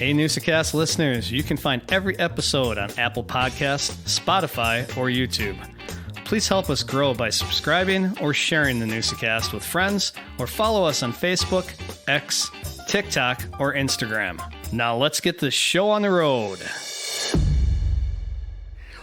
Hey, Newsa-Cast listeners, you can find every episode on Apple Podcasts, Spotify, or YouTube. Please help us grow by subscribing or sharing the Newsa-Cast with friends, or follow us on Facebook, X, TikTok, or Instagram. Now let's get this show on the road.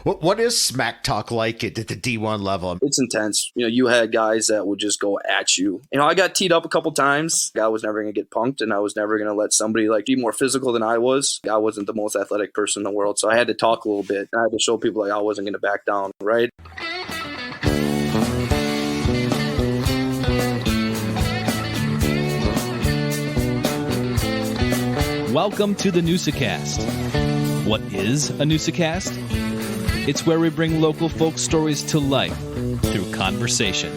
What is smack talk like at the D1 level? It's intense. You had guys that would just go at you. I got teed up a couple times. I was never going to get punked, and I was never going to let somebody be more physical than I was. I wasn't the most athletic person in the world, so I had to talk a little bit. I had to show people I wasn't going to back down, right? Welcome to the Newsa-Cast. What is a Newsa-Cast? It's where we bring local folk stories to life through conversation.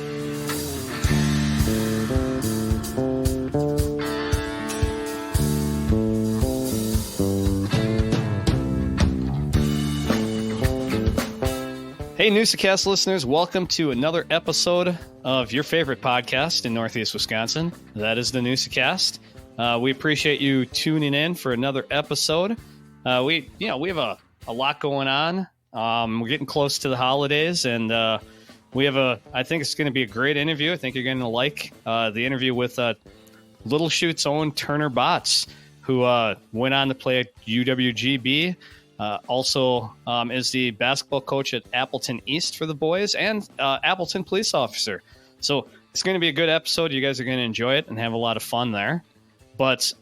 Hey, Newsa-Cast listeners, welcome to another episode of your favorite podcast in Northeast Wisconsin. That is the Newsa-Cast. We appreciate you tuning in for another episode. We have a lot going on. We're getting close to the holidays, and I think it's going to be a great interview. I think you're going to like the interview with Little Chute's own Turner Botz, who went on to play at UWGB, also is the basketball coach at Appleton East for the boys, and Appleton police officer. So it's going to be a good episode. You guys are going to enjoy it and have a lot of fun there. But we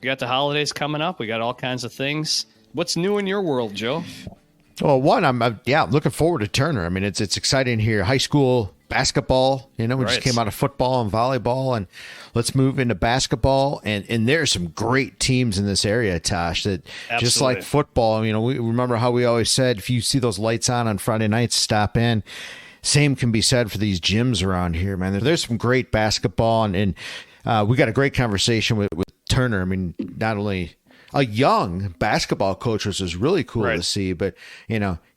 got the holidays coming up. We got all kinds of things. What's new in your world, Joe? Well, one, I'm looking forward to Turner. I mean, it's exciting here. High school basketball, we just came out of football and volleyball, and let's move into basketball. And there are some great teams in this area, Tosh, that Absolutely. Just like football, we remember how we always said, if you see those lights on Friday nights, stop in. Same can be said for these gyms around here, man. There's some great basketball, and we got a great conversation with Turner. I mean, not only a young basketball coach, which is really cool to see, but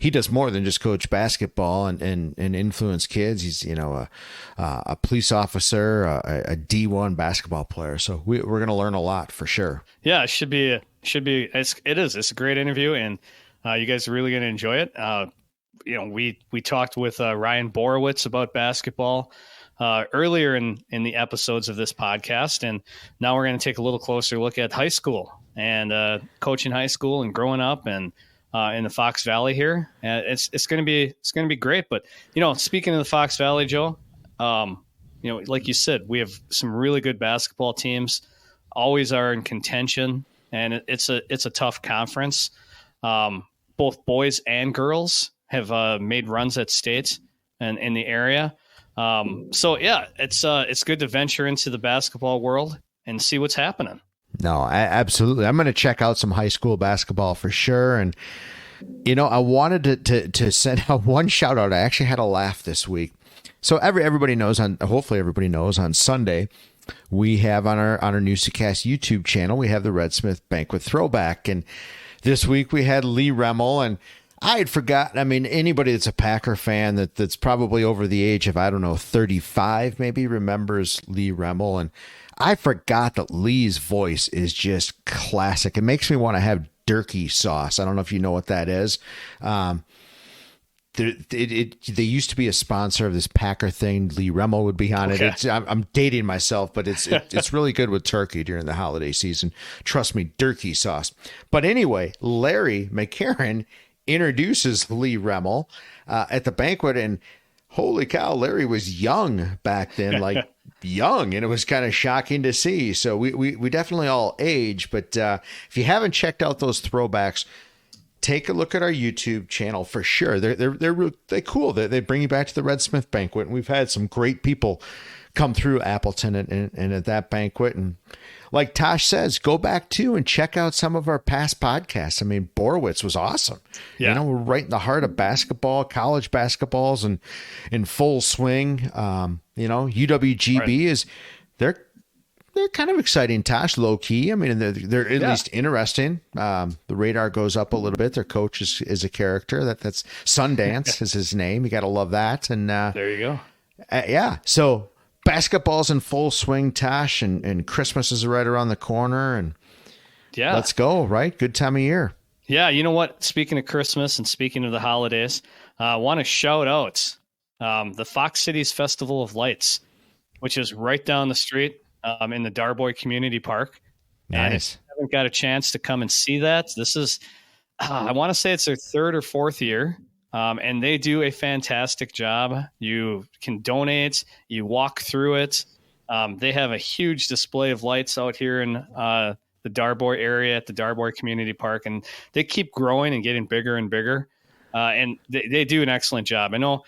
he does more than just coach basketball and influence kids. He's a police officer, a D1 basketball player. So we're going to learn a lot for sure. Yeah, it is. It's a great interview, and you guys are really going to enjoy it. We talked with Ryan Borowitz about basketball earlier in the episodes of this podcast, and now we're going to take a little closer look at high school and coaching high school and growing up and in the Fox Valley here. It's going to be great. But speaking of the Fox Valley, Joe, like you said, we have some really good basketball teams. Always are in contention, and it's a tough conference. Both boys and girls have made runs at state and in the area. So yeah, it's good to venture into the basketball world and see what's happening. No, absolutely. I'm going to check out some high school basketball for sure. And, I wanted to send out one shout out. I actually had a laugh this week. So everybody knows hopefully everybody knows on Sunday, we have on our Newsa-Cast YouTube channel, we have the Red Smith Banquet Throwback. And this week we had Lee Remmel, and I had forgotten. I mean, anybody that's a Packer fan that's probably over the age of, 35 maybe remembers Lee Remmel. And I forgot that Lee's voice is just classic. It makes me want to have Durkee sauce. I don't know if you know what that is. They used to be a sponsor of this Packer thing. Lee Remmel would be on it. I'm dating myself, but it's really good with turkey during the holiday season. Trust me, Durkee sauce. But anyway, Larry McCarron introduces Lee Remmel at the banquet, and holy cow, Larry was young back then, like young, and it was kind of shocking to see. So we definitely all age, but if you haven't checked out those throwbacks, take a look at our YouTube channel for sure. They're cool. They bring you back to the Red Smith banquet, and we've had some great people come through Appleton and at that banquet. And like Tosh says, go back to and check out some of our past podcasts. I mean, Borowitz was awesome. Yeah. We're right in the heart of basketball, college basketballs, and in full swing. UWGB is they're kind of exciting, Tosh, low key. I mean, they're at least interesting. The radar goes up a little bit. Their coach is a character. That's Sundance is his name. You got to love that. And there you go. Yeah. So basketball's in full swing, Tosh, and Christmas is right around the corner. And Yeah. Let's go, right? Good time of year. Yeah, you know what? Speaking of Christmas and speaking of the holidays, I want to shout out the Fox Cities Festival of Lights, which is right down the street in the Darboy Community Park. And Nice. if you haven't got a chance to come and see that, this is, I want to say it's their third or fourth year. And they do a fantastic job. You can donate, you walk through it. They have a huge display of lights out here in the Darboy area at the Darboy Community Park, and they keep growing and getting bigger and bigger. And they do an excellent job. I know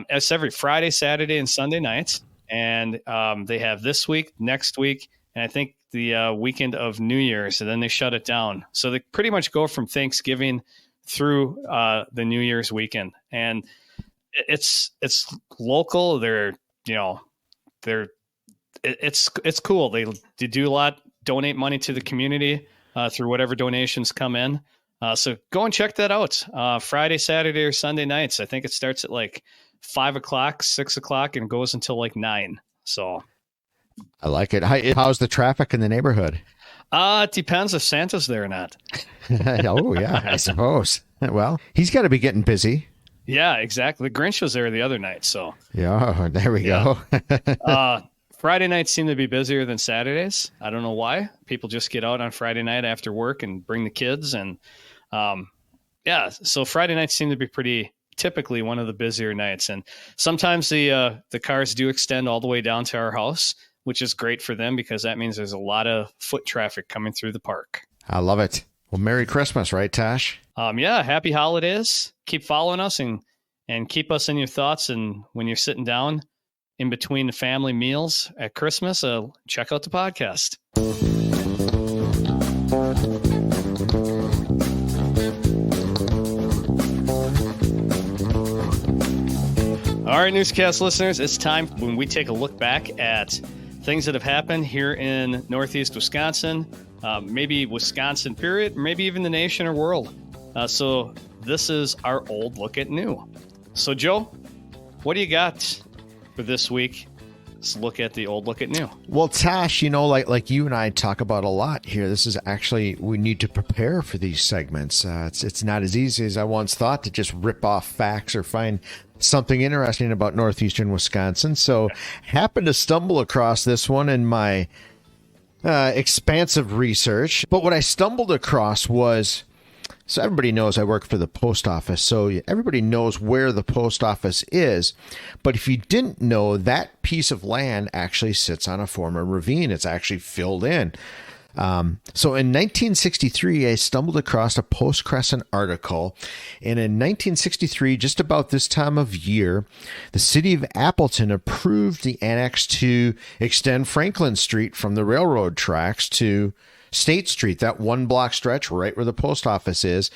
it's every Friday, Saturday, and Sunday nights. And they have this week, next week, and I think the weekend of New Year's, and then they shut it down. So they pretty much go from Thanksgiving through the New Year's weekend. And it's local. It's cool. They do a lot, donate money to the community through whatever donations come in. So go and check that out. Friday, Saturday, or Sunday nights. I think it starts at like 5 o'clock, 6 o'clock, and goes until like 9. So I like it. How's the traffic in the neighborhood? it depends if Santa's there or not. Oh, yeah, I suppose. Well, he's got to be getting busy. Yeah, exactly. The Grinch was there the other night. So Yeah, there we go. Friday nights seem to be busier than Saturdays. I don't know why. People just get out on Friday night after work and bring the kids. And so Friday nights seem to be typically one of the busier nights. And sometimes the cars do extend all the way down to our house, which is great for them because that means there's a lot of foot traffic coming through the park. I love it. Well, Merry Christmas, right, Tosh? Happy holidays. Keep following us and keep us in your thoughts. And when you're sitting down in between the family meals at Christmas, check out the podcast. All right, Newsa-Cast listeners, it's time when we take a look back at things that have happened here in Northeast Wisconsin, maybe Wisconsin period, maybe even the nation or world. So this is our old look at new. So Joe, what do you got for this week? Let's look at the old look at new. Well, Tosh, like you and I talk about a lot here. This is actually, we need to prepare for these segments. It's not as easy as I once thought to just rip off facts or find something interesting about northeastern Wisconsin. So happened to stumble across this one in my expansive research. But what I stumbled across was, so everybody knows I work for the post office, so everybody knows where the post office is. But if you didn't know, that piece of land actually sits on a former ravine. It's actually filled in. So in 1963, I stumbled across a Post Crescent article. And in 1963, just about this time of year, the city of Appleton approved the annex to extend Franklin Street from the railroad tracks to State Street, that 1 block stretch right where the post office is.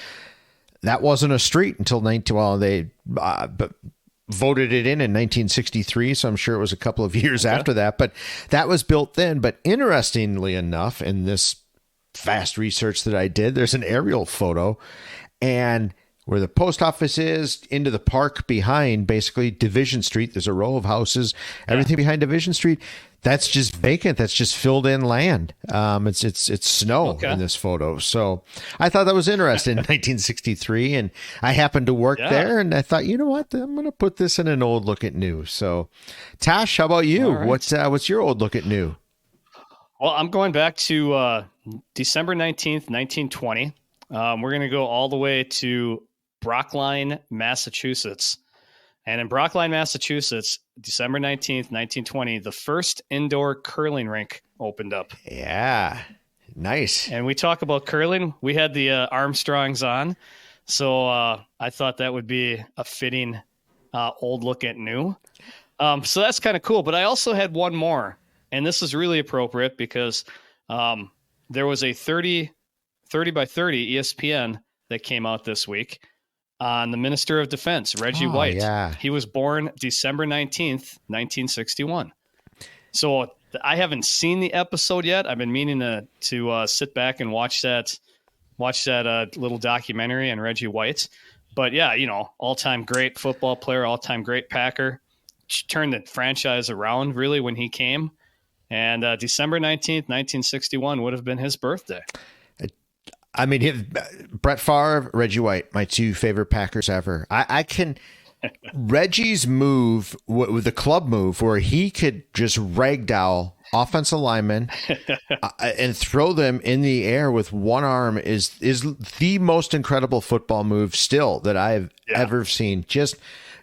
That wasn't a street until they voted it in 1963, so I'm sure it was a couple of years after that, but that was built then. But interestingly enough, in this fast research that I did, there's an aerial photo, and where the post office is, into the park behind, basically Division Street, there's a row of houses, everything behind Division Street, that's just vacant. That's just filled in land. It's snow in this photo. So I thought that was interesting in 1963, and I happened to work there, and I thought, you know what, I'm going to put this in an old look at new. So, Tosh, how about you? Right. What's your old look at new? Well, I'm going back to December 19th, 1920. We're going to go all the way to Brookline, Massachusetts. And in Brookline, Massachusetts, December 19th, 1920, the first indoor curling rink opened up. Yeah, nice. And we talk about curling. We had the Armstrongs on. So I thought that would be a fitting old look at new. So that's kind of cool. But I also had one more. And this is really appropriate because there was a 30 by 30 ESPN that came out this week on the Minister of Defense, Reggie White. Yeah. He was born December 19th, 1961. So I haven't seen the episode yet. I've been meaning to sit back and watch that little documentary on Reggie White. But yeah, all-time great football player, all-time great Packer. Turned the franchise around really when he came. And December 19th, 1961 would have been his birthday. I mean, Brett Favre, Reggie White, my two favorite Packers ever. I can Reggie's move with the club move where he could just ragdoll offensive linemen and throw them in the air with one arm is the most incredible football move still that I've ever seen. Just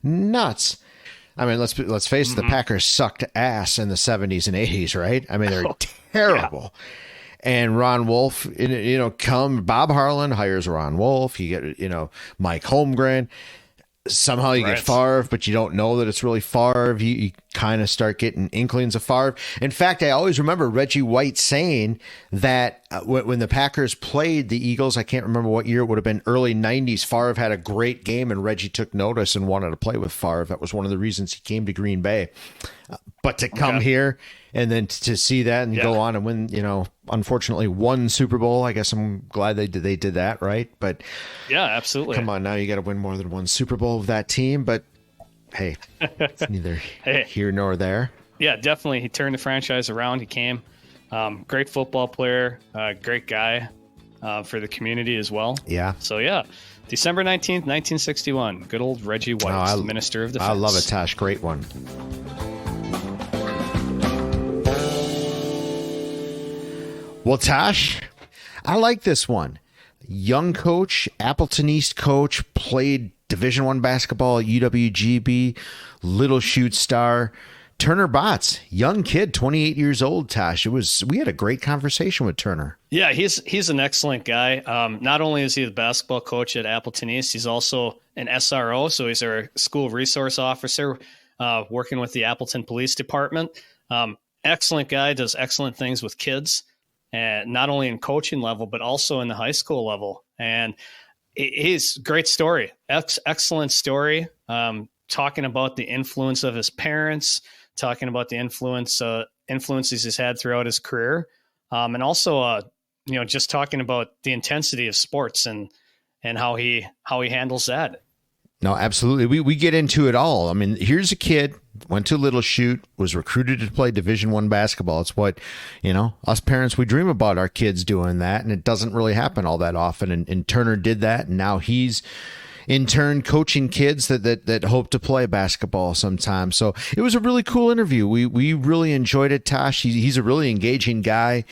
nuts. I mean, let's face it, the Packers sucked ass in the 70s and 80s, right? I mean, they're terrible. Yeah. And Ron Wolf, Bob Harlan hires Ron Wolf. You get, Mike Holmgren. Somehow you get Favre, but you don't know that it's really Favre. You kind of start getting inklings of Favre. In fact, I always remember Reggie White saying that when the Packers played the Eagles, I can't remember what year, it would have been early 90s, Favre had a great game and Reggie took notice and wanted to play with Favre. That was one of the reasons he came to Green Bay. But to come here and then to see that and go on and win, unfortunately one Super Bowl. I guess I'm glad they did that, right? But yeah, absolutely. Come on, now you got to win more than one Super Bowl with that team. But hey, it's neither here nor there. Yeah, definitely. He turned the franchise around. He came, great football player, great guy for the community as well. Yeah. So yeah, December 19th, 1961. Good old Reggie White, Minister of Defense. I love it, Tosh. Great one. Well, Tosh, I like this one. Young coach, Appleton East coach, played Division I basketball at UWGB, Little Shoot star. Turner Botz, young kid, 28 years old, Tosh. We had a great conversation with Turner. Yeah, he's an excellent guy. Not only is he the basketball coach at Appleton East, he's also an SRO, so he's our school resource officer working with the Appleton Police Department. Excellent guy, does excellent things with kids. And not only in coaching level, but also in the high school level. And he's great story, excellent story. Talking about the influence of his parents, talking about the influences he's had throughout his career, and also just talking about the intensity of sports and how he handles that. No, absolutely. We get into it all. I mean, here's a kid, went to Little Shoot, was recruited to play Division I basketball. It's what, us parents, we dream about our kids doing that, and it doesn't really happen all that often. And Turner did that, and now he's in turn coaching kids that hope to play basketball sometime. So it was a really cool interview. We really enjoyed it, Tosh. He's a really engaging guy.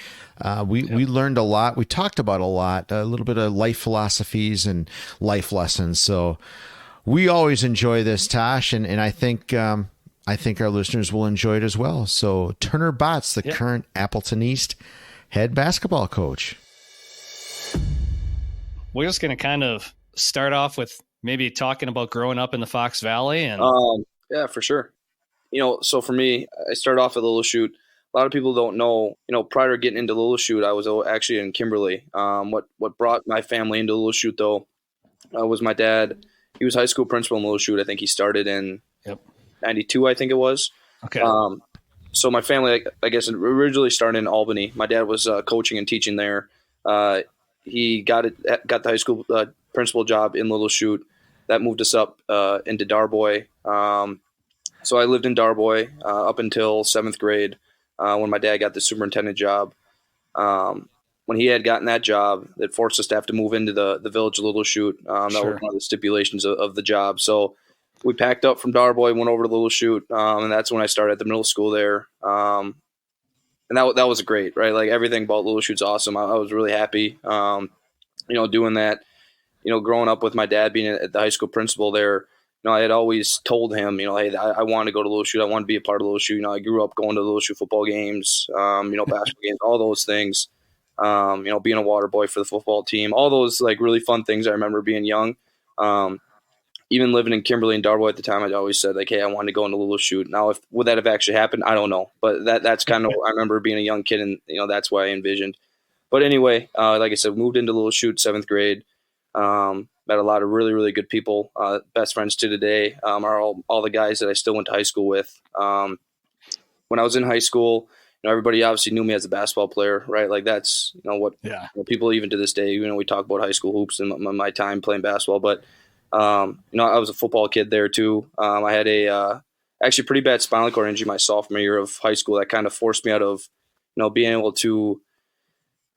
We learned a lot. We talked about a little bit of life philosophies and life lessons. So we always enjoy this, Tosh, and I think our listeners will enjoy it as well. So Turner Botz, the current Appleton East head basketball coach. We're just going to kind of start off with maybe talking about growing up in the Fox Valley. And yeah, for sure. So for me, I started off at Little Shoot. A lot of people don't know, prior to getting into Little Shoot, I was actually in Kimberly. What brought my family into Little Shoot, though, was my dad. He was high school principal in Little Shoot. I think he started in 92, I think it was. Okay. So my family, I guess, originally started in Albany. My dad was coaching and teaching there. He got the high school principal job in Little Shoot. That moved us up into Darboy. So I lived in Darboy up until 7th grade when my dad got the superintendent job. When he had gotten that job, that forced us to have to move into the village of Little Shoot. That was one of the stipulations of the job. So we packed up from Darboy, went over to Little Shoot, and that's when I started at the middle school there. And that was great, right? Like everything about Little Shoot's awesome. I was really happy, doing that. Growing up with my dad being at the high school principal there, I had always told him, hey, I want to go to Little Shoot. I want to be a part of Little Shoot. I grew up going to Little Shoot football games, basketball games, all those things. Being a water boy for the football team, all those like really fun things I remember being young. Even living in Kimberly and Darboy at the time, I'd always said like, hey, I wanted to go into Little Shoot. Now, would that have actually happened? I don't know, but that's kind of I remember being a young kid, and that's what I envisioned. But anyway, like I said, moved into Little Shoot 7th grade. Met a lot of really, really good people. Best friends to today are all the guys that I still went to high school with. When I was in high school, everybody obviously knew me as a basketball player, right? Like that's what people even to this day. We talk about high school hoops and my time playing basketball, but I was a football kid there too. I had a actually pretty bad spinal cord injury my sophomore year of high school that kind of forced me out of being able to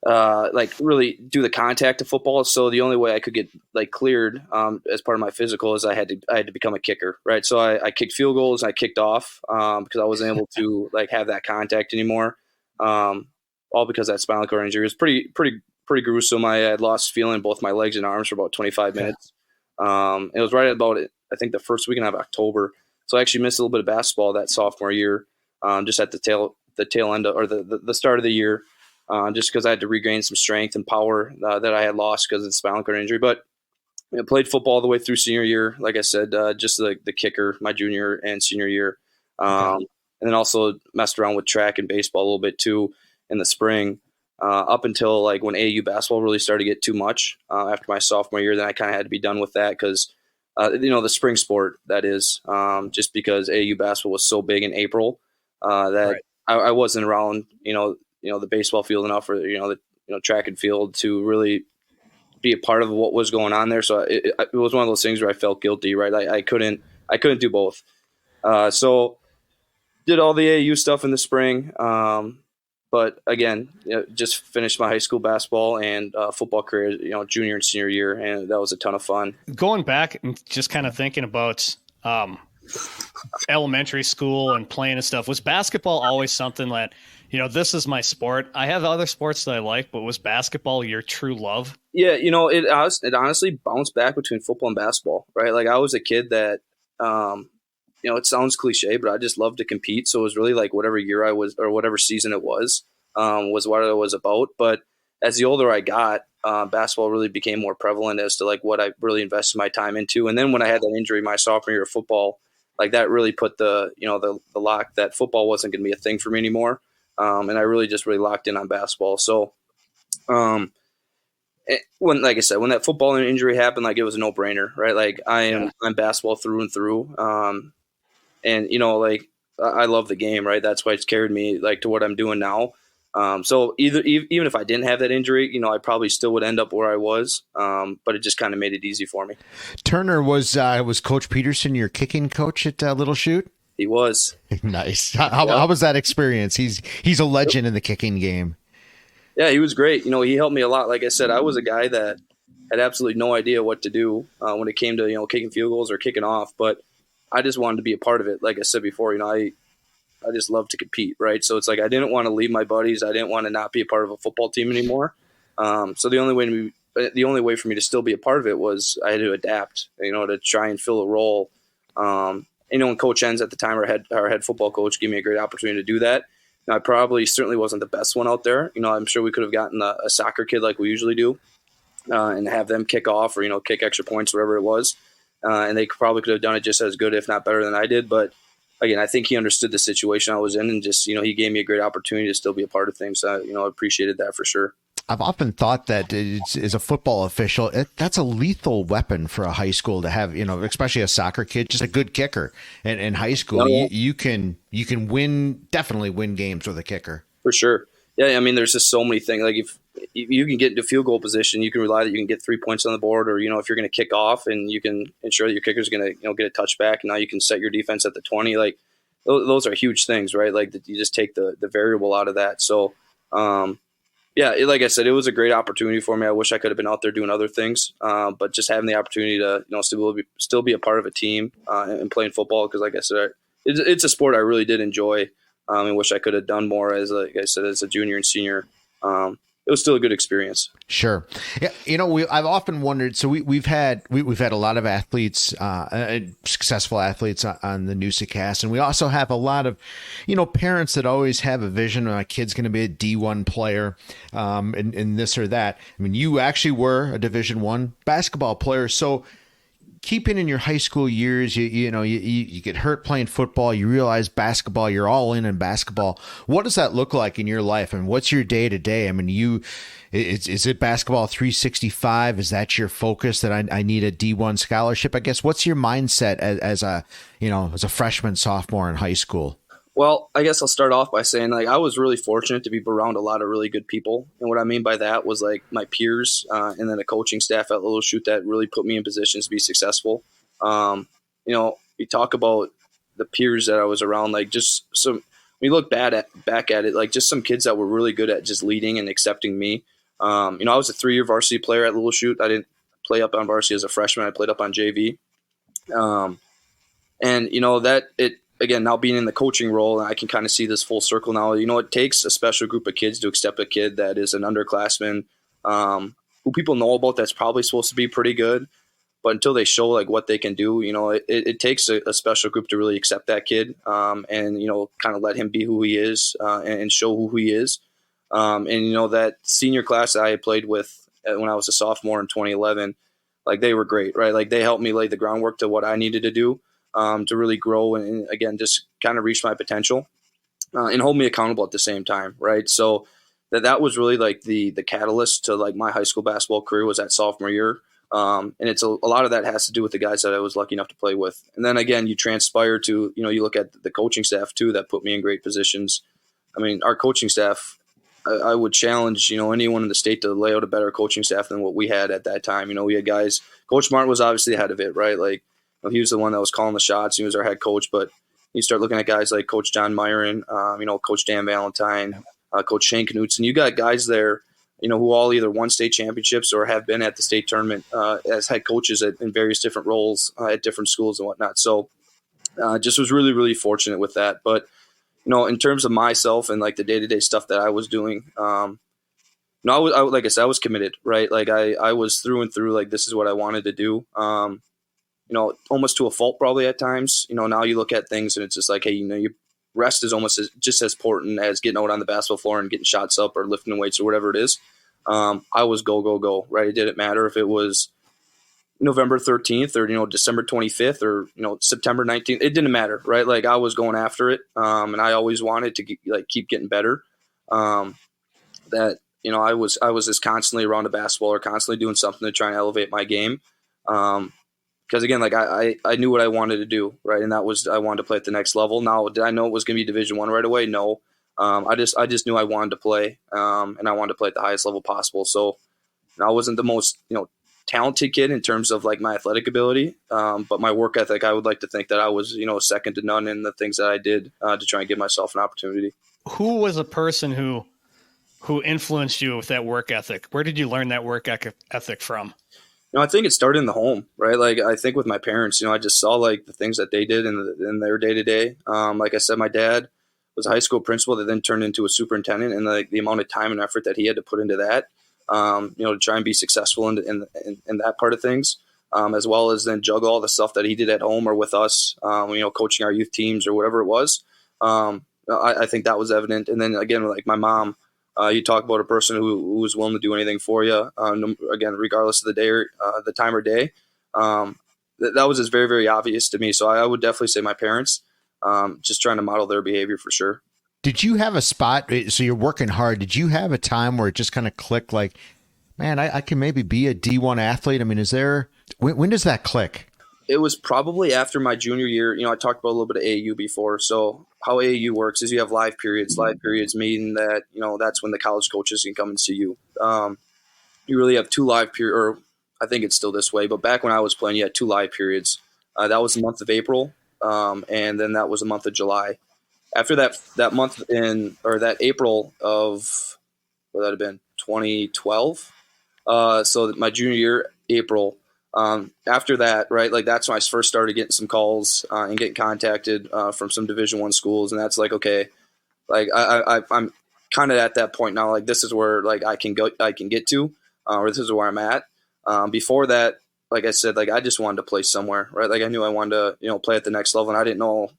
like really do the contact of football. So the only way I could get like cleared as part of my physical is I had to become a kicker, right? So I kicked field goals. I kicked off because I wasn't able to like have that contact anymore. All because of that spinal cord injury. It was pretty gruesome. I had lost feeling in both my legs and arms for about 25 minutes. It was right about it. I think the first weekend of October. So I actually missed a little bit of basketball that sophomore year, just at the tail end of, or the start of the year. Just because I had to regain some strength and power that I had lost because of the spinal cord injury. But played football all the way through senior year. Like I said, just the kicker my junior and senior year. And then also messed around with track and baseball a little bit too in the spring, up until like when AAU basketball really started to get too much after my sophomore year. Then I kind of had to be done with that because, the spring sport, that is, just because AAU basketball was so big in April that right. I wasn't around, the baseball field enough, or the track and field to really be a part of what was going on there. So it was one of those things where I felt guilty, right? I couldn't do both. So did all the AAU stuff in the spring, but again, just finished my high school basketball and football career, junior and senior year, and that was a ton of fun. Going back and just kind of thinking about elementary school and playing and stuff, was basketball always something that, this is my sport? I have other sports that I like, but was basketball your true love? Yeah, it honestly bounced back between football and basketball, right? Like I was a kid that, it sounds cliche, but I just loved to compete. So it was really like whatever year I was or whatever season it was what it was about. But as the older I got, basketball really became more prevalent as to like what I really invested my time into. And then when I had that injury my sophomore year of football, like that really put the lock that football wasn't going to be a thing for me anymore. And I really locked in on basketball. So, when that football injury happened, like it was a no brainer, right? Like I'm basketball through and through. And I love the game, right? That's why it's carried me like to what I'm doing now. So even if I didn't have that injury, I probably still would end up where I was. But it just kind of made it easy for me. Turner, was Coach Peterson your kicking coach at Little Chute? He was. Nice. How was that experience? He's a legend in the kicking game. Yeah, he was great. He helped me a lot. Like I said, I was a guy that had absolutely no idea what to do when it came to kicking field goals or kicking off, but I just wanted to be a part of it. Like I said before, I just love to compete, right? So it's like I didn't want to leave my buddies. I didn't want to not be a part of a football team anymore. So the only way for me to still be a part of it was I had to adapt, to try and fill a role. And Coach Enns at the time, our head football coach, gave me a great opportunity to do that. Now, I probably certainly wasn't the best one out there. I'm sure we could have gotten a soccer kid like we usually do and have them kick off or, kick extra points, whatever it was. And they probably could have done it just as good, if not better than I did. But again, I think he understood the situation I was in and just, he gave me a great opportunity to still be a part of things. I appreciated that for sure. I've often thought that as a football official, that's a lethal weapon for a high school to have, especially a soccer kid, just a good kicker. And in high school, you can definitely win games with a kicker. For sure. Yeah, I mean, there's just so many things. Like if you can get into field goal position, you can rely that you can get 3 points on the board, or if you're going to kick off and you can ensure that your kicker's going to get a touchback, and now you can set your defense at the 20. Like those are huge things, right? Like you just take the variable out of that. So. Yeah, like I said, it was a great opportunity for me. I wish I could have been out there doing other things, but just having the opportunity to still be a part of a team and playing football, because like I said, it's a sport I really did enjoy and wish I could have done more as a junior and senior. It was still a good experience. Sure. Yeah. I've often wondered, so we've had a lot of athletes, successful athletes on the Newsa-Cast. And we also have a lot of, parents that always have a vision of my kid's going to be a D1 player, in this or that. I mean, you actually were a Division I basketball player. So keeping in your high school years, you get hurt playing football, you realize basketball, you're all in basketball. What does that look like in your life? And what's your day to day? I mean, is it basketball 365? Is that your focus, that I need a D1 scholarship? I guess, what's your mindset as a freshman, sophomore in high school? Well, I guess I'll start off by saying, like, I was really fortunate to be around a lot of really good people. And what I mean by that was, like, my peers and then a coaching staff at Little Chute that really put me in positions to be successful. You talk about the peers that I was around, like, just some we look back at it, like just some kids that were really good at just leading and accepting me. I was a 3-year varsity player at Little Chute. I didn't play up on varsity as a freshman. I played up on JV. And that it, again, now being in the coaching role, and I can kind of see this full circle now, it takes a special group of kids to accept a kid that is an underclassman, who people know about that's probably supposed to be pretty good. But until they show like what they can do, it takes a special group to really accept that kid, and kind of let him be who he is, and show who he is. That senior class that I had played with when I was a sophomore in 2011, like they were great, right? Like they helped me lay the groundwork to what I needed to do, to really grow and again just kind of reach my potential, and hold me accountable at the same time, right? So that was really like the catalyst to like my high school basketball career was that sophomore year. And it's a lot of that has to do with the guys that I was lucky enough to play with. And then again, you transpire to, you look at the coaching staff too, that put me in great positions. I mean, our coaching staff, I would challenge, anyone in the state to lay out a better coaching staff than what we had at that time. We had guys, Coach Martin was obviously ahead of it, right? Like he was the one that was calling the shots. He was our head coach, but you start looking at guys like Coach John Myron, Coach Dan Valentine, Coach Shane Knutson. You got guys there, who all either won state championships or have been at the state tournament as head coaches in various different roles at different schools and whatnot. So just was really, really fortunate with that. But, in terms of myself and like the day-to-day stuff that I was doing, like I said, I was committed, right? Like I was through and through, like this is what I wanted to do. Almost to a fault probably at times. Now you look at things and it's just like, hey, your rest is almost just as important as getting out on the basketball floor and getting shots up or lifting weights or whatever it is. I was go, right? It didn't matter if it was November 13th or, December 25th or, September 19th. It didn't matter, right? Like I was going after it. And I always wanted to keep getting better. I was just constantly around the basketball or constantly doing something to try and elevate my game. Because again, like I knew what I wanted to do, right? And that was, I wanted to play at the next level. Now, did I know it was going to be Division I right away? No. I just knew I wanted to play, and I wanted to play at the highest level possible. So I wasn't the most, talented kid in terms of like my athletic ability. But my work ethic, I would like to think that I was, second to none in the things that I did to try and give myself an opportunity. Who was a person who influenced you with that work ethic? Where did you learn that work ethic from? I think it started in the home, right? Like I think with my parents, I just saw like the things that they did in their day to day. Like I said, my dad was a high school principal that then turned into a superintendent, and like the amount of time and effort that he had to put into that, to try and be successful in that part of things, as well as then juggle all the stuff that he did at home or with us, coaching our youth teams or whatever it was. I think that was evident. And then again, like my mom. You talk about a person who was willing to do anything for you, again, regardless of the day or the time or day. That was just very, very obvious to me. So I would definitely say my parents, just trying to model their behavior for sure. Did you have a spot? So you're working hard. Did you have a time where it just kind of clicked like, man, I can maybe be a D1 athlete? I mean, when does that click? It was probably after my junior year. I talked about a little bit of AAU before. So how AAU works is you have live periods. Live periods mean that, that's when the college coaches can come and see you. You really have two live periods, or I think it's still this way. But back when I was playing, you had two live periods. That was the month of April, and then that was the month of July. After that month that April of, what would that have been, 2012? So my junior year, April. After that, right, like that's when I first started getting some calls and getting contacted from some Division I schools, and that's like, okay, like I'm kind of at that point now, like this is where like I can get to, or this is where I'm at. Before that, like I said, like I just wanted to play somewhere, right? Like I knew I wanted to, play at the next level, and I didn't know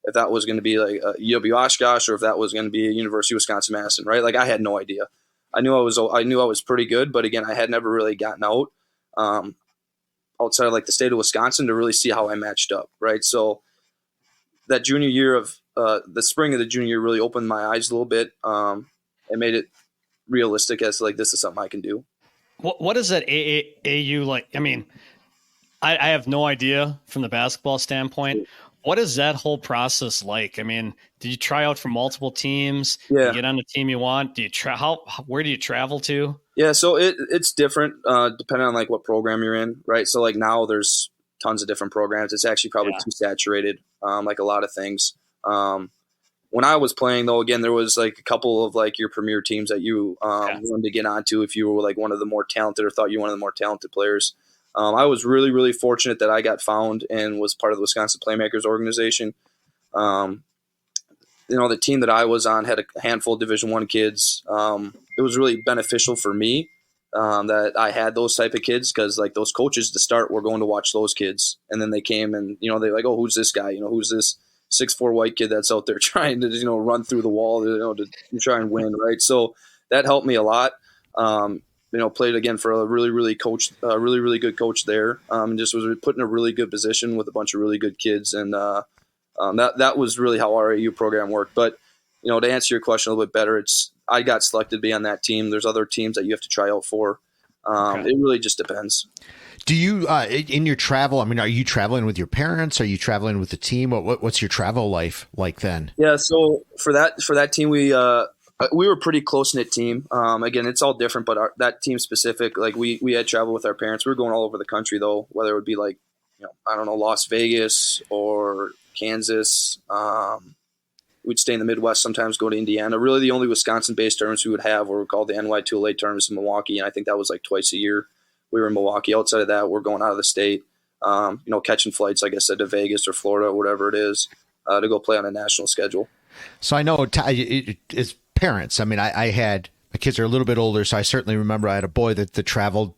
if that was going to be like UW Oshkosh or if that was going to be University of Wisconsin-Madison, right? Like I had no idea. I knew I was pretty good, but again, I had never really gotten out. Outside of like the state of Wisconsin to really see how I matched up. Right. So that junior year of the spring of the junior year really opened my eyes a little bit. It made it realistic as to like, this is something I can do. What is that AAU like? I mean, I have no idea from the basketball standpoint. What is that whole process like? I mean, did you try out for multiple teams? Yeah. Do you get on the team you want? Do you where do you travel to? Yeah, so it's different depending on like what program you're in, right? So like now there's tons of different programs. It's actually probably too saturated, like a lot of things. when I was playing, though, again, there was like a couple of like your premier teams that you wanted to get onto if you were like one of the more talented or thought you were one of the more talented players. I was really, really fortunate that I got found and was part of the Wisconsin Playmakers organization. The team that I was on had a handful of Division I kids. It was really beneficial for me that I had those type of kids because like those coaches to start were going to watch those kids, and then they came and they're like, oh, who's this guy? Who's this 6'4" white kid that's out there trying to run through the wall to try and win, right? So that helped me a lot. Played again for a really really good coach there. And just was put in a really good position with a bunch of really good kids, and that was really how our AU program worked. But to answer your question a little bit better, I got selected to be on that team. There's other teams that you have to try out for. It really just depends. Do you, in your travel, are you traveling with your parents? Are you traveling with the team? What's your travel life like then? Yeah. So for that team, we were a pretty close-knit team. Again, it's all different, but that team specific, like we had travel with our parents. We were going all over the country though, whether it would be like, Las Vegas or Kansas. We'd stay in the Midwest, sometimes go to Indiana. Really the only Wisconsin-based tournaments we would have were called the NY2LA tournaments in Milwaukee, and I think that was like twice a year. We were in Milwaukee. Outside of that, we're going out of the state, catching flights, like I said, to Vegas or Florida or whatever it is, to go play on a national schedule. So I know it's parents. I had – my kids are a little bit older, so I certainly remember I had a boy that traveled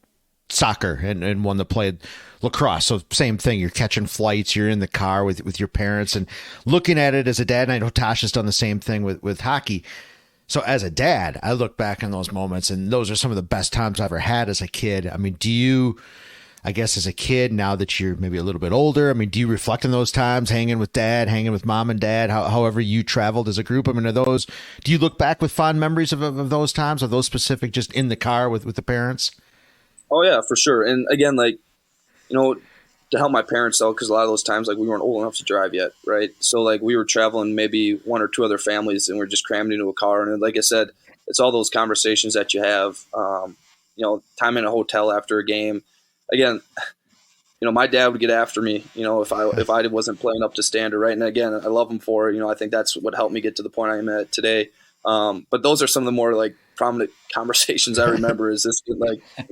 soccer and one that played lacrosse. So same thing. You're catching flights. You're in the car with your parents and looking at it as a dad. And I know Tosh has done the same thing with hockey. So as a dad, I look back on those moments, and those are some of the best times I ever had as a kid. Do you, I guess as a kid, now that you're maybe a little bit older, do you reflect on those times, hanging with dad, hanging with mom and dad, however you traveled as a group? Do you look back with fond memories of those times, of those specific, just in the car with the parents? Oh yeah, for sure. And again, to help my parents out, because a lot of those times, we weren't old enough to drive yet, right? So, we were traveling maybe one or two other families, and we're just crammed into a car. And like I said, it's all those conversations that you have, time in a hotel after a game. Again, my dad would get after me, if I wasn't playing up to standard, right? And again, I love him for it. I think that's what helped me get to the point I'm at today. But those are some of the more prominent conversations I remember. Is this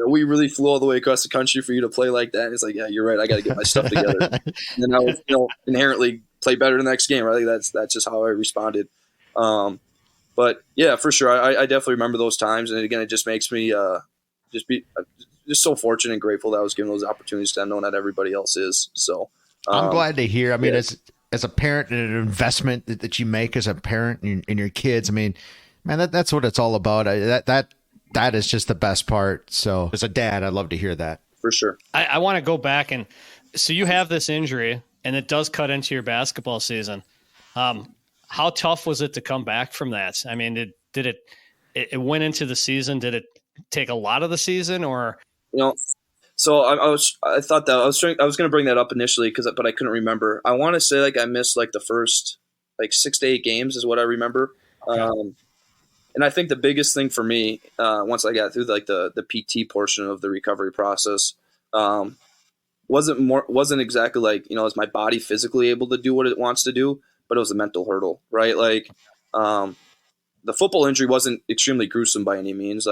we really flew all the way across the country for you to play like that? And it's like, yeah, you're right. I got to get my stuff together. And then I would, inherently play better the next game. Right? That's just how I responded. But yeah, for sure, I definitely remember those times. And again, it just makes me just so fortunate and grateful that I was given those opportunities that I know not everybody else is. So I'm glad to hear. As a parent, and an investment that you make as a parent in your kids, man, that's what it's all about. That is just the best part. So as a dad, I'd love to hear that. For sure. I want to go back, and so you have this injury, and it does cut into your basketball season. How tough was it to come back from that? Did it went into the season? Did it take a lot of the season, or? So I thought that I was going to bring that up initially but I couldn't remember. I want to say I missed the first 6 to 8 games is what I remember. Okay. And I think the biggest thing for me once I got through the PT portion of the recovery process wasn't exactly is my body physically able to do what it wants to do, but it was a mental hurdle, right? The football injury wasn't extremely gruesome by any means.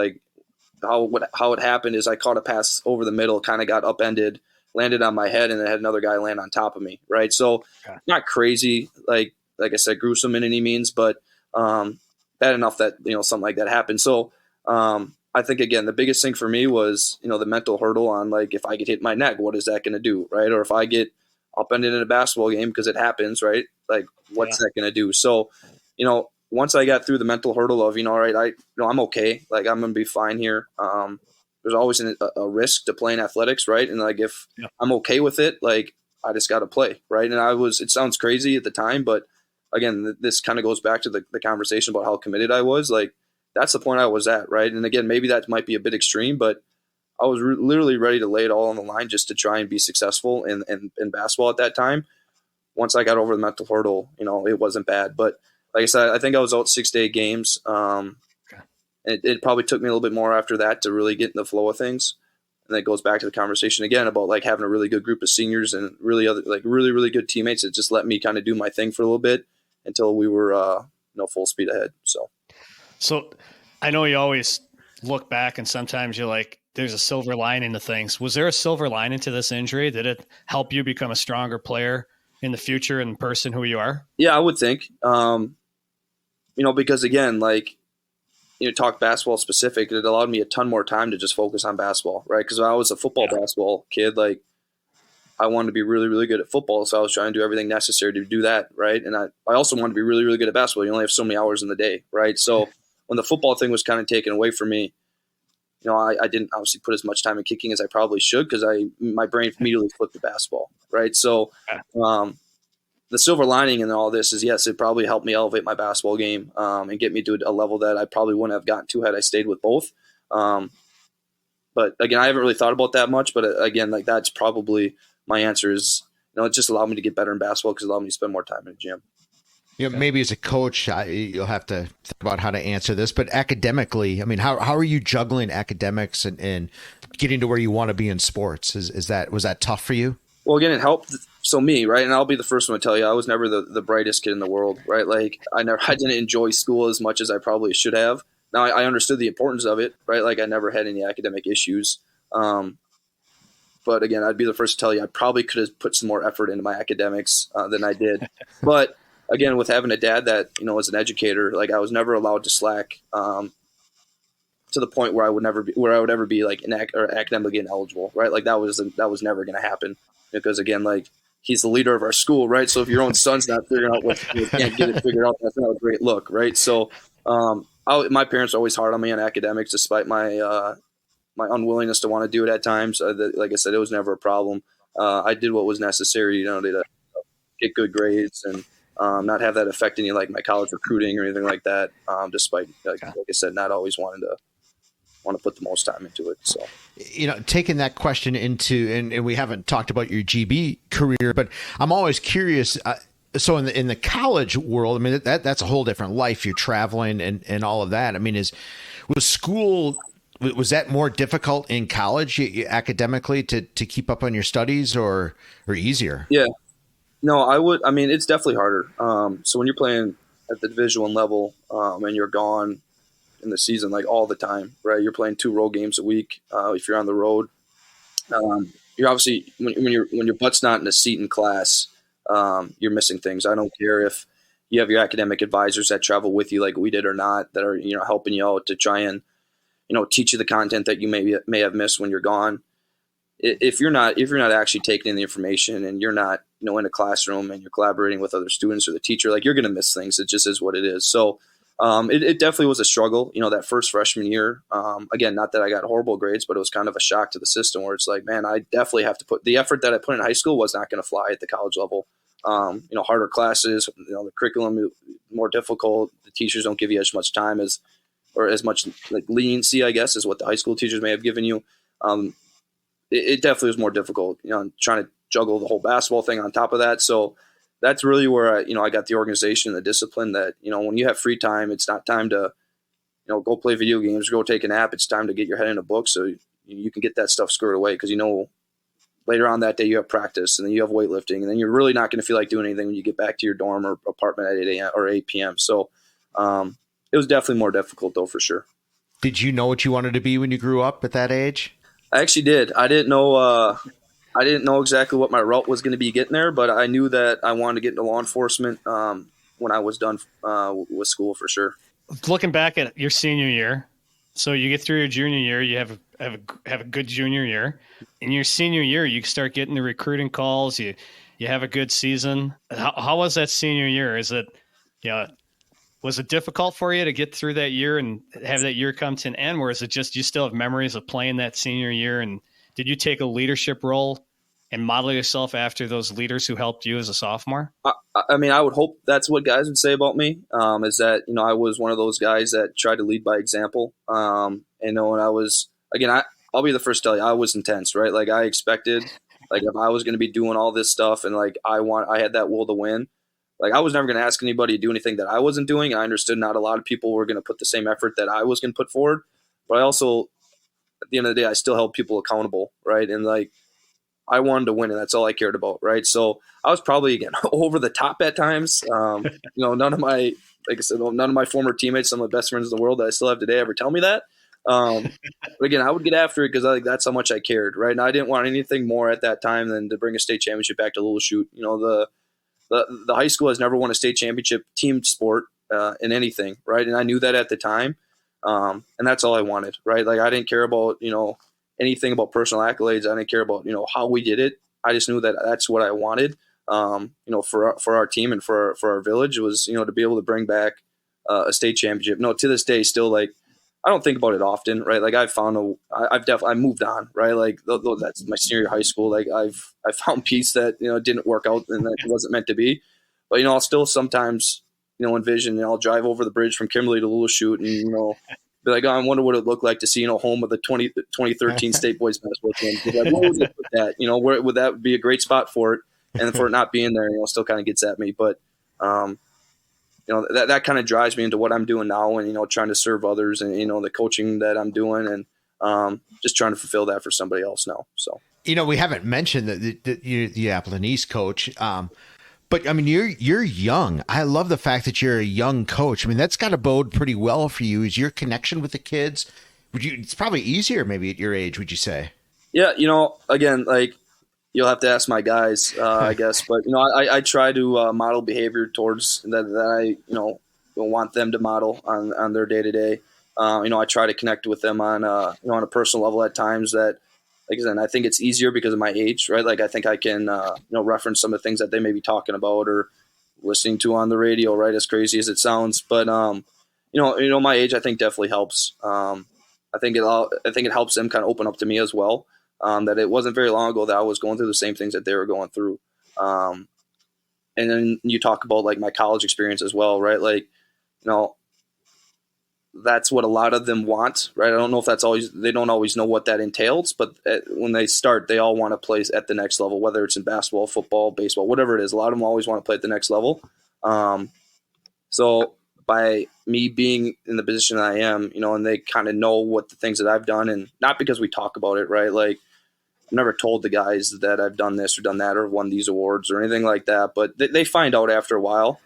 How it happened is I caught a pass over the middle, kind of got upended, landed on my head, and then had another guy land on top of me, right? So not crazy, like I said, gruesome in any means, but bad enough that, something like that happened. So I think, again, the biggest thing for me was, the mental hurdle on, if I get hit my neck, what is that going to do, right? Or if I get upended in a basketball game, because it happens, right? What's that going to do? So, once I got through the mental hurdle of, all right, I'm okay. I'm going to be fine here. There's always a risk to playing athletics, right? And if I'm okay with it, I just got to play, right? And it sounds crazy at the time, but again, this kind of goes back to the conversation about how committed I was. That's the point I was at, right? And again, maybe that might be a bit extreme, but I was literally ready to lay it all on the line just to try and be successful in basketball at that time. Once I got over the mental hurdle, it wasn't bad, but like I said, I think I was out 6 to 8 games. It probably took me a little bit more after that to really get in the flow of things. And that goes back to the conversation again about having a really good group of seniors and really really, really good teammates that just let me kind of do my thing for a little bit until we were full speed ahead. So I know you always look back and sometimes you're like, there's a silver lining to things. Was there a silver lining to this injury? Did it help you become a stronger player in the future and person who you are? Yeah, I would think, because again, like, talk basketball specific, it allowed me a ton more time to just focus on basketball, right? Because I was a basketball kid, like I wanted to be really, really good at football. So I was trying to do everything necessary to do that, right? And I also wanted to be really, really good at basketball. You only have so many hours in the day, right? So when the football thing was kind of taken away from me, I didn't obviously put as much time in kicking as I probably should because my brain immediately flipped to basketball, right? So the silver lining in all this is, yes, it probably helped me elevate my basketball game and get me to a level that I probably wouldn't have gotten to had I stayed with both. But again, I haven't really thought about that much. But again, like that's probably my answer is, it just allowed me to get better in basketball because it allowed me to spend more time in the gym. Maybe as a coach, you'll have to think about how to answer this. But academically, I mean, how are you juggling academics and getting to where you want to be in sports? Was that tough for you? Well, again, it helped. So me, right, and I'll be the first one to tell you, I was never the brightest kid in the world, right? Like I didn't enjoy school as much as I probably should have. Now I understood the importance of it, right? Like I never had any academic issues. But again, I'd be the first to tell you, I probably could have put some more effort into my academics than I did. But again, with having a dad that, was an educator, like I was never allowed to slack to the point where I would ever be like academically ineligible, right? Like that was never going to happen because again, like he's the leader of our school, right? So if your own son's not figuring out what you can't get it figured out, that's not a great look, right? So my parents were always hard on me on academics, despite my unwillingness to want to do it at times. Like I said, it was never a problem. I did what was necessary, to get good grades and not have that affect any like my college recruiting or anything like that. Despite like I said, not always wanting to put the most time into it. So, taking that question into, and we haven't talked about your GB career, but I'm always curious. So in the college world, I mean, that's a whole different life. You're traveling and all of that. I mean, was that more difficult in college academically to keep up on your studies or easier? Yeah, no, I mean, it's definitely harder. So when you're playing at the Division I level and you're gone in the season, like all the time, right? You're playing 2 road games a week. If you're on the road, you're obviously when your butt's not in a seat in class, you're missing things. I don't care if you have your academic advisors that travel with you like we did or not, that are, helping you out to try and, teach you the content that you may have missed when you're gone. If you're not actually taking in the information and you're not, in a classroom and you're collaborating with other students or the teacher, like you're going to miss things. It just is what it is. So, it definitely was a struggle, that first freshman year. Again, not that I got horrible grades, but it was kind of a shock to the system where it's like, man, I definitely have to put the effort that I put in high school was not going to fly at the college level. Harder classes, the curriculum more difficult. The teachers don't give you as much time as much like leniency, I guess, is what the high school teachers may have given you. It definitely was more difficult, trying to juggle the whole basketball thing on top of that. So that's really where I got the organization and the discipline that, when you have free time, it's not time to, go play video games or go take a nap. It's time to get your head in a book so you can get that stuff squared away because, later on that day you have practice and then you have weightlifting and then you're really not going to feel like doing anything when you get back to your dorm or apartment at 8 a.m. or 8 p.m. So it was definitely more difficult though, for sure. Did you know what you wanted to be when you grew up at that age? I actually did. I didn't know exactly what my route was going to be getting there, but I knew that I wanted to get into law enforcement when I was done with school for sure. Looking back at your senior year, so you get through your junior year, you have a good junior year. In your senior year, you start getting the recruiting calls. You have a good season. How was that senior year? Is it, was it difficult for you to get through that year and have that year come to an end, or is it just you still have memories of playing that senior year? And did you take a leadership role and model yourself after those leaders who helped you as a sophomore? I mean, I would hope that's what guys would say about me, is that, I was one of those guys that tried to lead by example. And when I was, again, I'll be the first to tell you, I was intense, right? Like I expected, like if I was going to be doing all this stuff and like I had that will to win, like I was never going to ask anybody to do anything that I wasn't doing. And I understood not a lot of people were going to put the same effort that I was going to put forward. But I also, at the end of the day, I still held people accountable, right? And like, I wanted to win, and that's all I cared about, right? So I was probably, again, over the top at times. None of my like I said, none of my former teammates, some of the best friends in the world that I still have today, ever tell me that. But again, I would get after it because that's how much I cared, right? And I didn't want anything more at that time than to bring a state championship back to Little Chute. The high school has never won a state championship team sport in anything, right? And I knew that at the time, and that's all I wanted, right? Like, I didn't care about anything about personal accolades. I didn't care about how we did it. I just knew that that's what I wanted, for our team and for our village was to be able to bring back a state championship. No, to this day, still, like, I don't think about it often, right? Like, I've moved on, right? Like, that's my senior year of high school. Like, I found peace that didn't work out and that it wasn't meant to be. But I'll still sometimes envision. I'll drive over the bridge from Kimberly to Little Chute and be like, oh, I wonder what it looked like to see home of the 2013 state boys basketball team. Like, what would it with that? Where would that be a great spot for it? And for it not being there, still kind of gets at me. But that kind of drives me into what I'm doing now and, trying to serve others and, the coaching that I'm doing and just trying to fulfill that for somebody else now. So, we haven't mentioned that you're the Appleton East coach. But I mean, you're young. I love the fact that you're a young coach. I mean, that's got to bode pretty well for you. Is your connection with the kids? It's probably easier maybe at your age, would you say? Yeah. Again, like, you'll have to ask my guys, I guess. But, I try to model behavior towards that I, want them to model on their day-to-day. I try to connect with them on a personal level at times that, like I said, I think it's easier because of my age, right? Like, I think I can, reference some of the things that they may be talking about or listening to on the radio, right? As crazy as it sounds. But, my age, I think definitely helps. I think it helps them kind of open up to me as well. That it wasn't very long ago that I was going through the same things that they were going through. And then you talk about like my college experience as well, right? Like, that's what a lot of them want, right? I don't know if they don't always know what that entails, but when they start, they all want to play at the next level, whether it's in basketball, football, baseball, whatever it is. A lot of them always want to play at the next level. So by me being in the position that I am, and they kind of know what the things that I've done, and not because we talk about it, right? Like, I've never told the guys that I've done this or done that or won these awards or anything like that, but they find out after a while.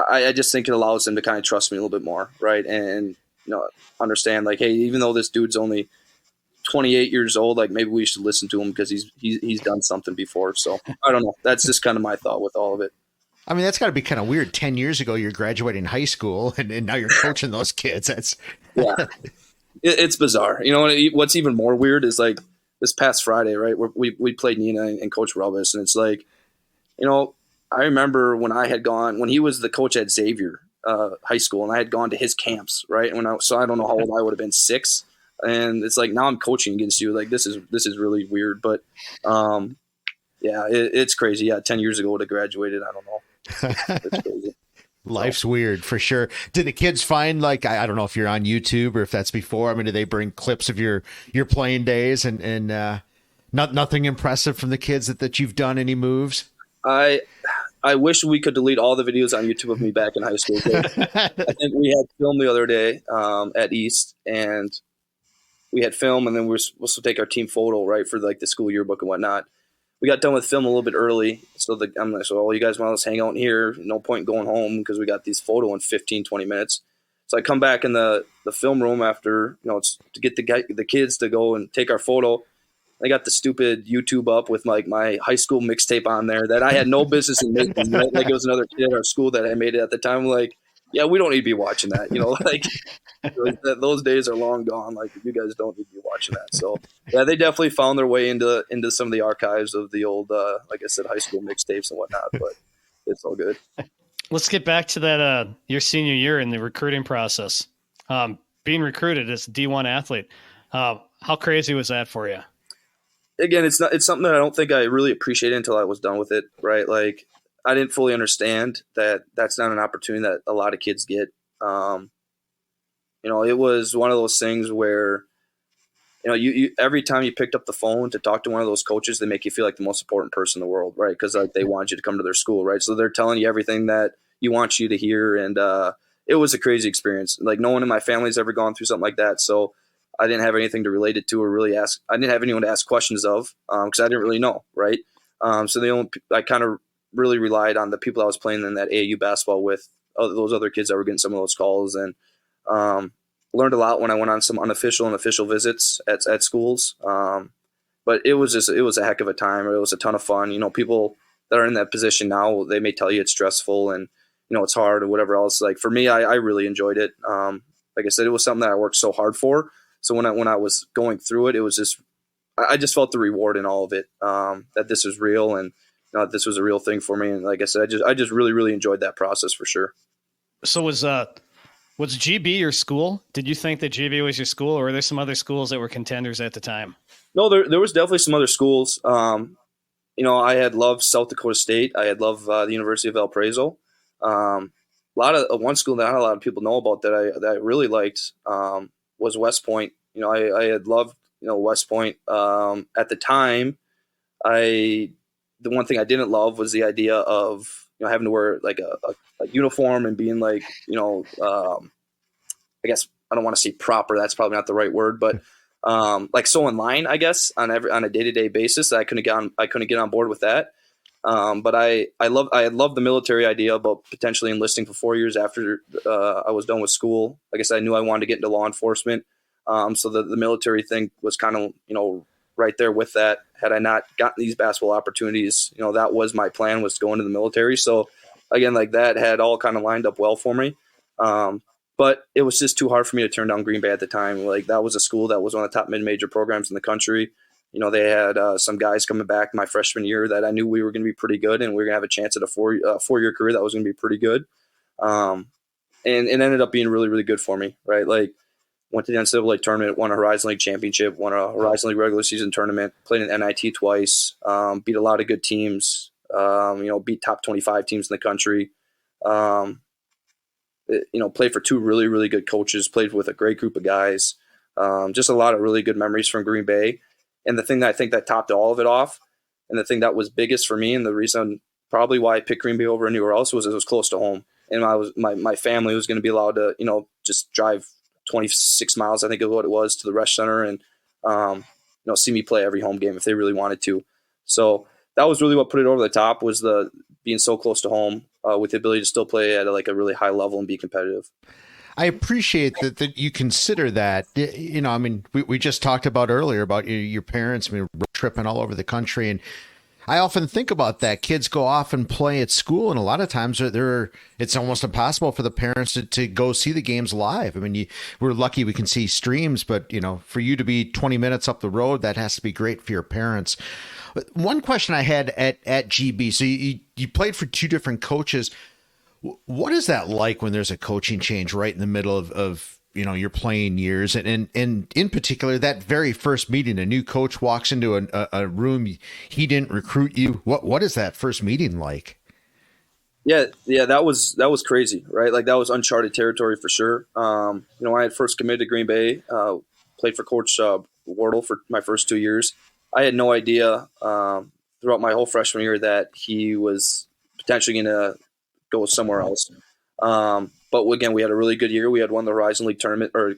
I just think it allows them to kind of trust me a little bit more, right? And understand, like, hey, even though this dude's only 28 years old, like, maybe we should listen to him because he's done something before. So I don't know. That's just kind of my thought with all of it. I mean, that's got to be kind of weird. 10 years ago, you're graduating high school, and now you're coaching those kids. That's yeah, it's bizarre. What's even more weird is, like, this past Friday, right? We played Nina and Coach Relvis, and it's like, I remember when he was the coach at Xavier High School, and I had gone to his camps, right? So I don't know how old I would have been, 6, and it's like, now I'm coaching against you. Like, this is really weird, but yeah, it's crazy. Yeah, 10 years ago would have graduated. I don't know. It's crazy. Life's weird for sure. Did the kids find, like, I don't know if you're on YouTube or if that's before, I mean, do they bring clips of your playing days and nothing impressive from the kids that you've done, any moves? I wish we could delete all the videos on YouTube of me back in high school. I think we had film the other day at East, and we had film, and then we were supposed to take our team photo, right, for like the school yearbook and whatnot. We got done with film a little bit early, so I'm like, so you guys want to hang out in here? No point going home because we got these photo in 15, 20 minutes. So I come back in the film room after, it's to get the kids to go and take our photo. I got the stupid YouTube up with like my high school mixtape on there that I had no business in making. Right? Like, it was another kid at our school that had made it at the time. Like, yeah, we don't need to be watching that. Like, those days are long gone. Like, you guys don't need to be watching that. So yeah, they definitely found their way into some of the archives of the old, like I said, high school mixtapes and whatnot. But it's all good. Let's get back to that your senior year in the recruiting process. Being recruited as a D1 athlete, how crazy was that for you? Again, it's something that I don't think I really appreciated until I was done with it, right? Like, I didn't fully understand that that's not an opportunity that a lot of kids get. It was one of those things where, you every time you picked up the phone to talk to one of those coaches, they make you feel like the most important person in the world, right? Because like, they want you to come to their school, right? So they're telling you everything that you want you to hear, and it was a crazy experience. Like, no one in my family's ever gone through something like that, so I didn't have anything to relate it to or really ask. I didn't have anyone to ask questions of because I didn't really know, right? So I kind of really relied on the people I was playing in that AAU basketball with those other kids that were getting some of those calls, and learned a lot when I went on some unofficial and official visits at schools. But it was a heck of a time. It was a ton of fun. People that are in that position now, they may tell you it's stressful and, it's hard or whatever else. Like for me, I really enjoyed it. Like I said, it was something that I worked so hard for. So when I was going through it, it was just, I just felt the reward in all of it, that this was real and this was a real thing for me. And like I said, I just really, really enjoyed that process for sure. So was GB your school? Did you think that GB was your school, or were there some other schools that were contenders at the time? No, there was definitely some other schools. I had loved South Dakota State. I had loved the University of Valparaiso. One school that not a lot of people know about that I really liked was West Point. I had loved West Point. At the time, the one thing I didn't love was the idea of having to wear like a uniform and being like I guess I don't want to say proper. That's probably not the right word, but like so in line, I guess on a day-to-day basis. I couldn't get on board with that. But I had loved the military idea about potentially enlisting for 4 years after I was done with school. Like I said, I knew I wanted to get into law enforcement. So the military thing was kind of, right there with that. Had I not gotten these basketball opportunities, that was my plan, was to go into the military. So again, like that had all kind of lined up well for me. But it was just too hard for me to turn down Green Bay at the time. Like that was a school that was one of the top mid-major programs in the country. They had some guys coming back my freshman year that I knew we were going to be pretty good, and we were going to have a chance at a four-year career that was going to be pretty good. And it ended up being really, really good for me, right? Like went to the NCAA tournament, won a Horizon League championship, won a Horizon League regular season tournament, played in NIT twice, beat a lot of good teams, beat top 25 teams in the country. Played for two really, really good coaches, played with a great group of guys. Just a lot of really good memories from Green Bay. And the thing that I think that topped all of it off, and the thing that was biggest for me, and the reason probably why I picked Green Bay over anywhere else, was it was close to home. And my family was going to be allowed to, just drive 26 miles, I think is what it was, to the Resch Center and, see me play every home game if they really wanted to. So that was really what put it over the top, was the being so close to home, with the ability to still play at a really high level and be competitive. I appreciate that you consider that. We just talked about earlier about your parents, road tripping all over the country. And I often think about that. Kids go off and play at school, and a lot of times it's almost impossible for the parents to go see the games live. We're lucky we can see streams, but for you to be 20 minutes up the road, that has to be great for your parents. One question I had at GB, so you played for two different coaches. What is that like when there's a coaching change right in the middle of your playing years, and in particular that very first meeting, a new coach walks into a room, he didn't recruit you. What is that first meeting like? Yeah, that was crazy, right? Like that was uncharted territory for sure. When I had first committed to Green Bay, played for Coach Wardle for my first 2 years. I had no idea throughout my whole freshman year that he was potentially going to go somewhere else. But again, we had a really good year. We had won the Horizon League tournament or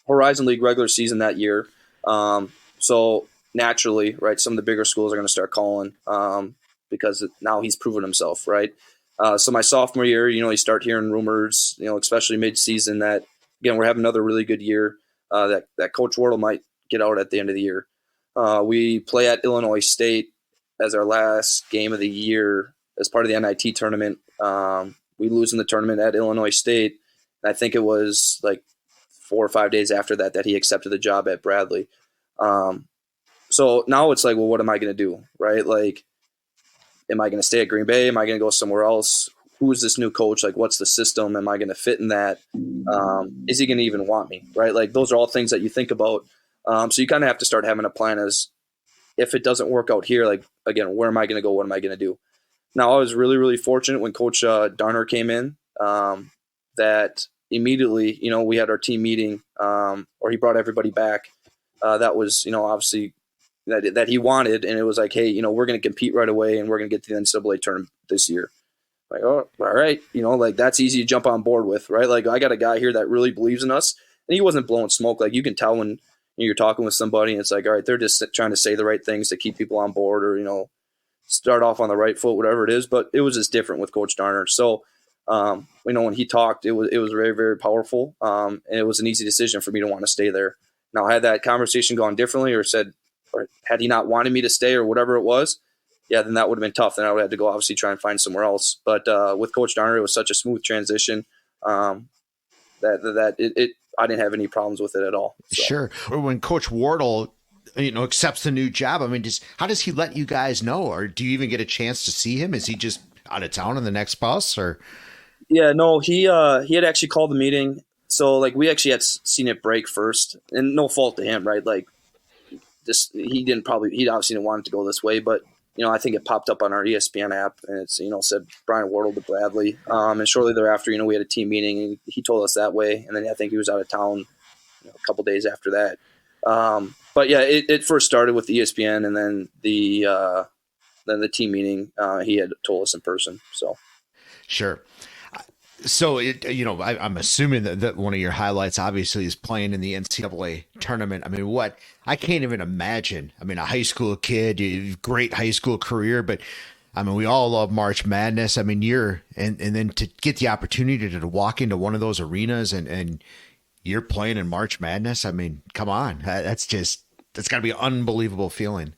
Horizon League regular season that year. So naturally, right, some of the bigger schools are going to start calling because now he's proven himself, right? So my sophomore year, you start hearing rumors, especially mid-season, that again, we're having another really good year, that Coach Wardle might get out at the end of the year. We play at Illinois State as our last game of the year as part of the NIT tournament. We lose in the tournament at Illinois State. And I think it was like 4 or 5 days after that he accepted the job at Bradley. So now it's like, well, what am I going to do? Right? Like, am I going to stay at Green Bay? Am I going to go somewhere else? Who is this new coach? Like, what's the system? Am I going to fit in that? Is he going to even want me? Right? Like, those are all things that you think about. So you kind of have to start having a plan as if it doesn't work out here, like, again, where am I going to go? What am I going to do? Now, I was really, really fortunate when Coach Darner came in, that immediately, we had our team meeting, or he brought everybody back. That was, obviously that he wanted. And it was like, hey, we're going to compete right away and we're going to get to the NCAA tournament this year. Like, oh, all right. Like that's easy to jump on board with, right? Like I got a guy here that really believes in us, and he wasn't blowing smoke. Like you can tell when you're talking with somebody and it's like, all right, they're just trying to say the right things to keep people on board, or, start off on the right foot, whatever it is. But it was just different with Coach Darner. So When he talked, it was very, very powerful. And it was an easy decision for me to want to stay there. Now, had that conversation gone differently or had he not wanted me to stay or whatever it was, yeah, then that would have been tough. Then I would have to go obviously try and find somewhere else. But with Coach Darner, it was such a smooth transition that I didn't have any problems with it at all. So. Sure. When Coach Wardle, accepts the new job, I mean, how does he let you guys know? Or do you even get a chance to see him? Is he just out of town on the next bus? Or Yeah, no, he had actually called the meeting. So we actually had seen it break first, and no fault to him, right? He obviously didn't want it to go this way, but I think it popped up on our ESPN app, and it's said Brian Wardle to Bradley, and shortly thereafter, we had a team meeting, and he told us that way, and then I think he was out of town a couple days after that. But yeah, it first started with the ESPN, and then the team meeting he had told us in person. So sure. So I'm assuming that one of your highlights obviously is playing in the NCAA tournament. I mean, I can't even imagine. I mean, a high school kid, great high school career, but I mean, we all love March Madness. I mean, and then to get the opportunity to walk into one of those arenas and you're playing in March Madness. I mean, come on, that's got to be an unbelievable feeling.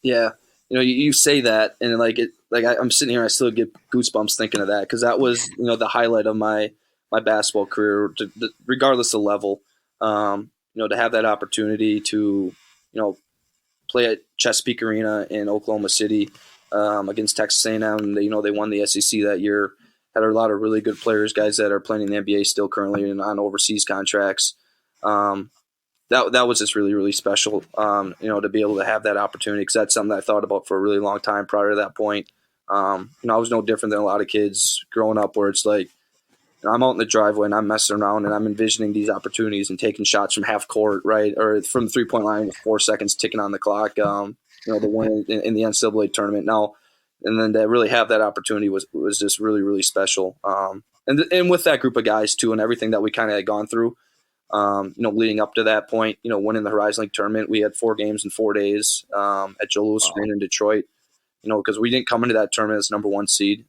Yeah. You say that, and I'm sitting here, I still get goosebumps thinking of that, because that was the highlight of my basketball career, regardless of level. To have that opportunity to play at Chesapeake Arena in Oklahoma City against Texas A&M. They won the SEC that year. Had a lot of really good players, guys that are playing in the NBA still currently and on overseas contracts. That was just really, really special, to be able to have that opportunity, because that's something that I thought about for a really long time prior to that point. I was no different than a lot of kids growing up, where it's I'm out in the driveway and I'm messing around and I'm envisioning these opportunities and taking shots from half court, right, or from the 3-point line with 4 seconds ticking on the clock, the win in the NCAA tournament now. And then to really have that opportunity was just really, really special. And with that group of guys too, and everything that we kind of had gone through, leading up to that point, winning the Horizon League tournament, we had 4 games in 4 days at Joe Louis Arena in Detroit, because we didn't come into that tournament as number 1 seed.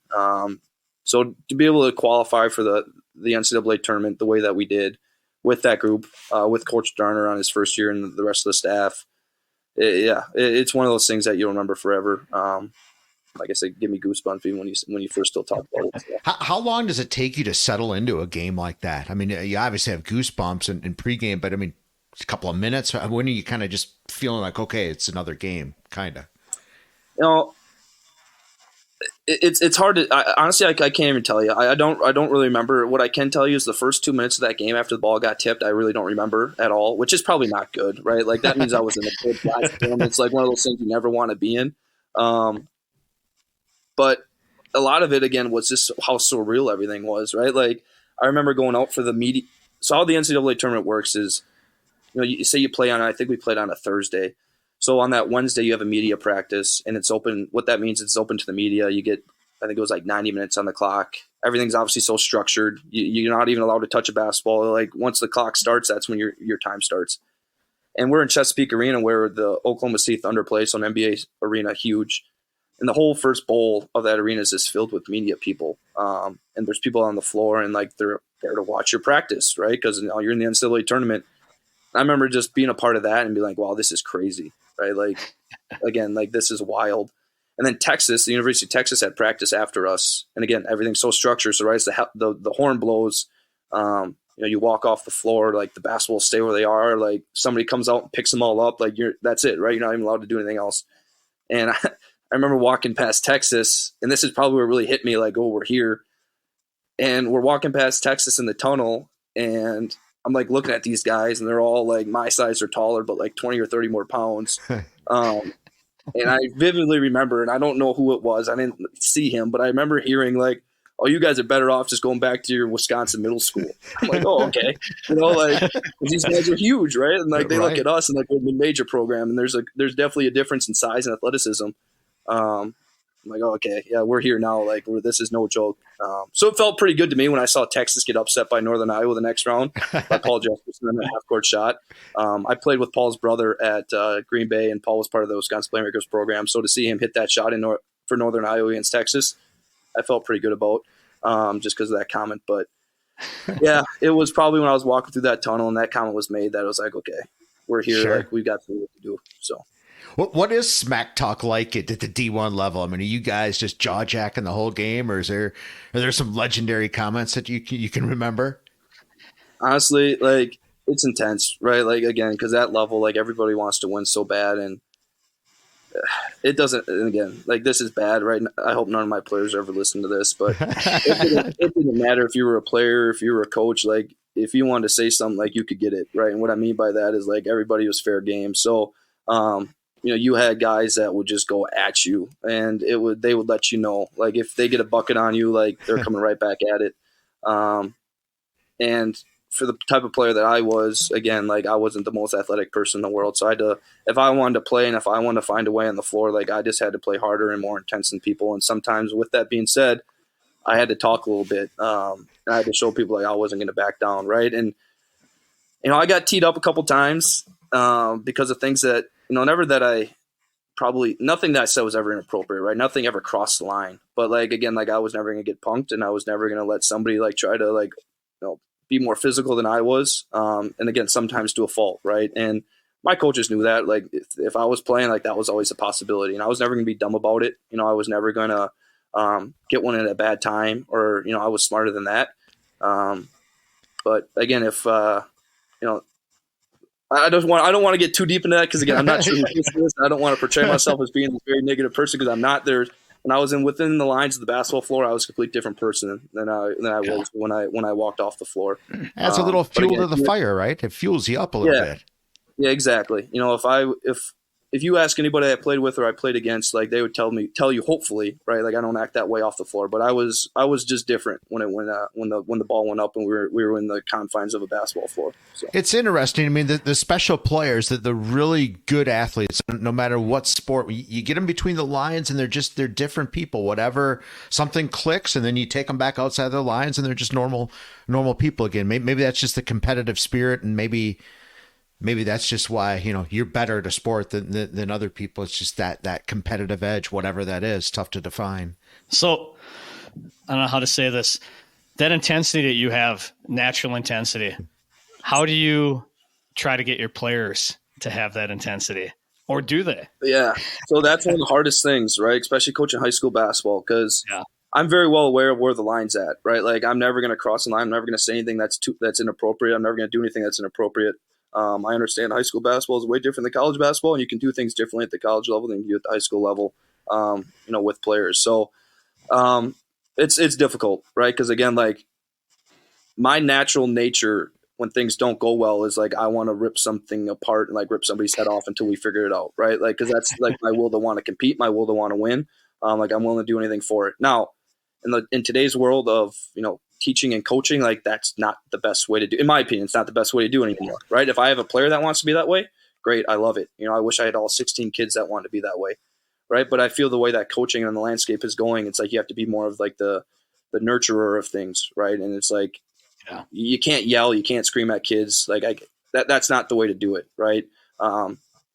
So to be able to qualify for the NCAA tournament the way that we did with that group, with Coach Darner on his first year and the rest of the staff, it's one of those things that you'll remember forever. Like I said, give me goosebumps even when you first still talk about it. So. How long does it take you to settle into a game like that? I mean, you obviously have goosebumps in pregame, but I mean, a couple of minutes. When are you kind of just feeling like, okay, it's another game, kind of? It's hard to honestly. I can't even tell you. I don't really remember. What I can tell you is the first 2 minutes of that game after the ball got tipped, I really don't remember at all, which is probably not good, right? That means I was in a good live game. It's one of those things you never want to be in. But a lot of it, again, was just how surreal everything was, right? I remember going out for the media. So how the NCAA tournament works is, you say you play on, I think we played on a Thursday. So on that Wednesday, you have a media practice, and it's open. What that means, it's open to the media. You get, I think it was 90 minutes on the clock. Everything's obviously so structured. You're not even allowed to touch a basketball. Once the clock starts, that's when your time starts. And we're in Chesapeake Arena, where the Oklahoma City Thunder play, so an NBA arena, huge. And the whole first bowl of that arena is just filled with media people. And there's people on the floor, and they're there to watch your practice, right? Because you're in the NCAA tournament. I remember just being a part of that and being like, wow, this is crazy, right? Again, this is wild. And then Texas, the University of Texas had practice after us. And again, everything's so structured. So right as the horn blows, you walk off the floor, the basketball stay where they are. Somebody comes out and picks them all up. That's it, right? You're not even allowed to do anything else. And I remember walking past Texas, and this is probably where it really hit me, oh, we're here. And we're walking past Texas in the tunnel, and I'm looking at these guys, and they're all my size or taller, but 20 or 30 more pounds. And I vividly remember, and I don't know who it was. I didn't see him, but I remember hearing oh, you guys are better off just going back to your Wisconsin middle school. I'm oh, okay. These guys are huge, right? And they look at us and we're the major program, and there's definitely a difference in size and athleticism. I'm oh, okay, yeah, we're here now. This is no joke. So it felt pretty good to me when I saw Texas get upset by Northern Iowa the next round by Paul Jefferson in a half-court shot. I played with Paul's brother at Green Bay, and Paul was part of the Wisconsin Playmakers program. So to see him hit that shot for Northern Iowa against Texas, I felt pretty good about. just because of that comment. But yeah, it was probably when I was walking through that tunnel and that comment was made that I was like, okay, we're here. Sure. Like, we've got something to do. So. What is smack talk like at the D1 level? I mean, are you guys just jaw jacking the whole game, or are there some legendary comments that you can remember? Honestly, like, it's intense, right? Like, again, because that level, like, everybody wants to win so bad, and it doesn't. And again, like, this is bad, right? I hope none of my players ever listen to this, but it didn't matter if you were a player, if you were a coach. Like, if you wanted to say something, like, you could get it, right? And what I mean by that is, like, everybody was fair game. So, you had guys that would just go at you, and they would let you know, like, if they get a bucket on you, like, they're coming right back at it. And for the type of player that I was, again, like, I wasn't the most athletic person in the world. So if I wanted to play and if I wanted to find a way on the floor, like, I just had to play harder and more intense than people. And sometimes, with that being said, I had to talk a little bit. I had to show people, like, I wasn't going to back down, right? And I got teed up a couple times because of things that, never that nothing that I said was ever inappropriate, right? Nothing ever crossed the line. But, like, again, like, I was never going to get punked, and I was never going to let somebody, like, try to, like, be more physical than I was. And again, sometimes to a fault, right? And my coaches knew that. Like, if I was playing, like, that was always a possibility, and I was never going to be dumb about it. I was never going to get one at a bad time, or I was smarter than that. But again, if I don't want to get too deep into that, because, again, I'm not sure who this is. I don't want to portray myself as being this very negative person, because I'm not. There, when I was within the lines of the basketball floor, I was a complete different person than I was when I walked off the floor. Adds a little fuel to the fire, right? It fuels you up a little bit. Yeah, exactly. If you ask anybody I played with or I played against, like, they would tell you, hopefully, right? Like, I don't act that way off the floor, but I was just different when the ball went up and we were in the confines of a basketball floor. So. It's interesting. I mean, the special players, the really good athletes, no matter what sport, you get them between the lines, and they're different people. Whatever, something clicks, and then you take them back outside the lines, and they're just normal people again. Maybe that's just the competitive spirit, and maybe that's just why, you're better at a sport than other people. It's just that competitive edge, whatever that is, tough to define. So I don't know how to say this. That intensity that you have, natural intensity, how do you try to get your players to have that intensity? Or do they? Yeah. So that's one of the hardest things, right? Especially coaching high school basketball, because I'm very well aware of where the line's at, right? Like, I'm never going to cross the line. I'm never going to say anything that's inappropriate. I'm never going to do anything that's inappropriate. I understand high school basketball is way different than college basketball, and you can do things differently at the college level than you do at the high school level, with players. So it's difficult, right? Because, again, like, my natural nature when things don't go well is, like, I want to rip something apart and, like, rip somebody's head off until we figure it out, right? Like, because that's, like, my will to want to compete, my will to want to win. Like, I'm willing to do anything for it. Now, in today's world of, teaching and coaching, like, that's not the best way to do, in my opinion. It's not the best way to do it anymore, right? If I have a player that wants to be that way, great, I love it. I wish I had all 16 kids that want to be that way, right? But I feel the way that coaching and the landscape is going, it's like you have to be more of, like, the nurturer of things, right? And it's like, you can't yell, you can't scream at kids, like, that's not the way to do it, right?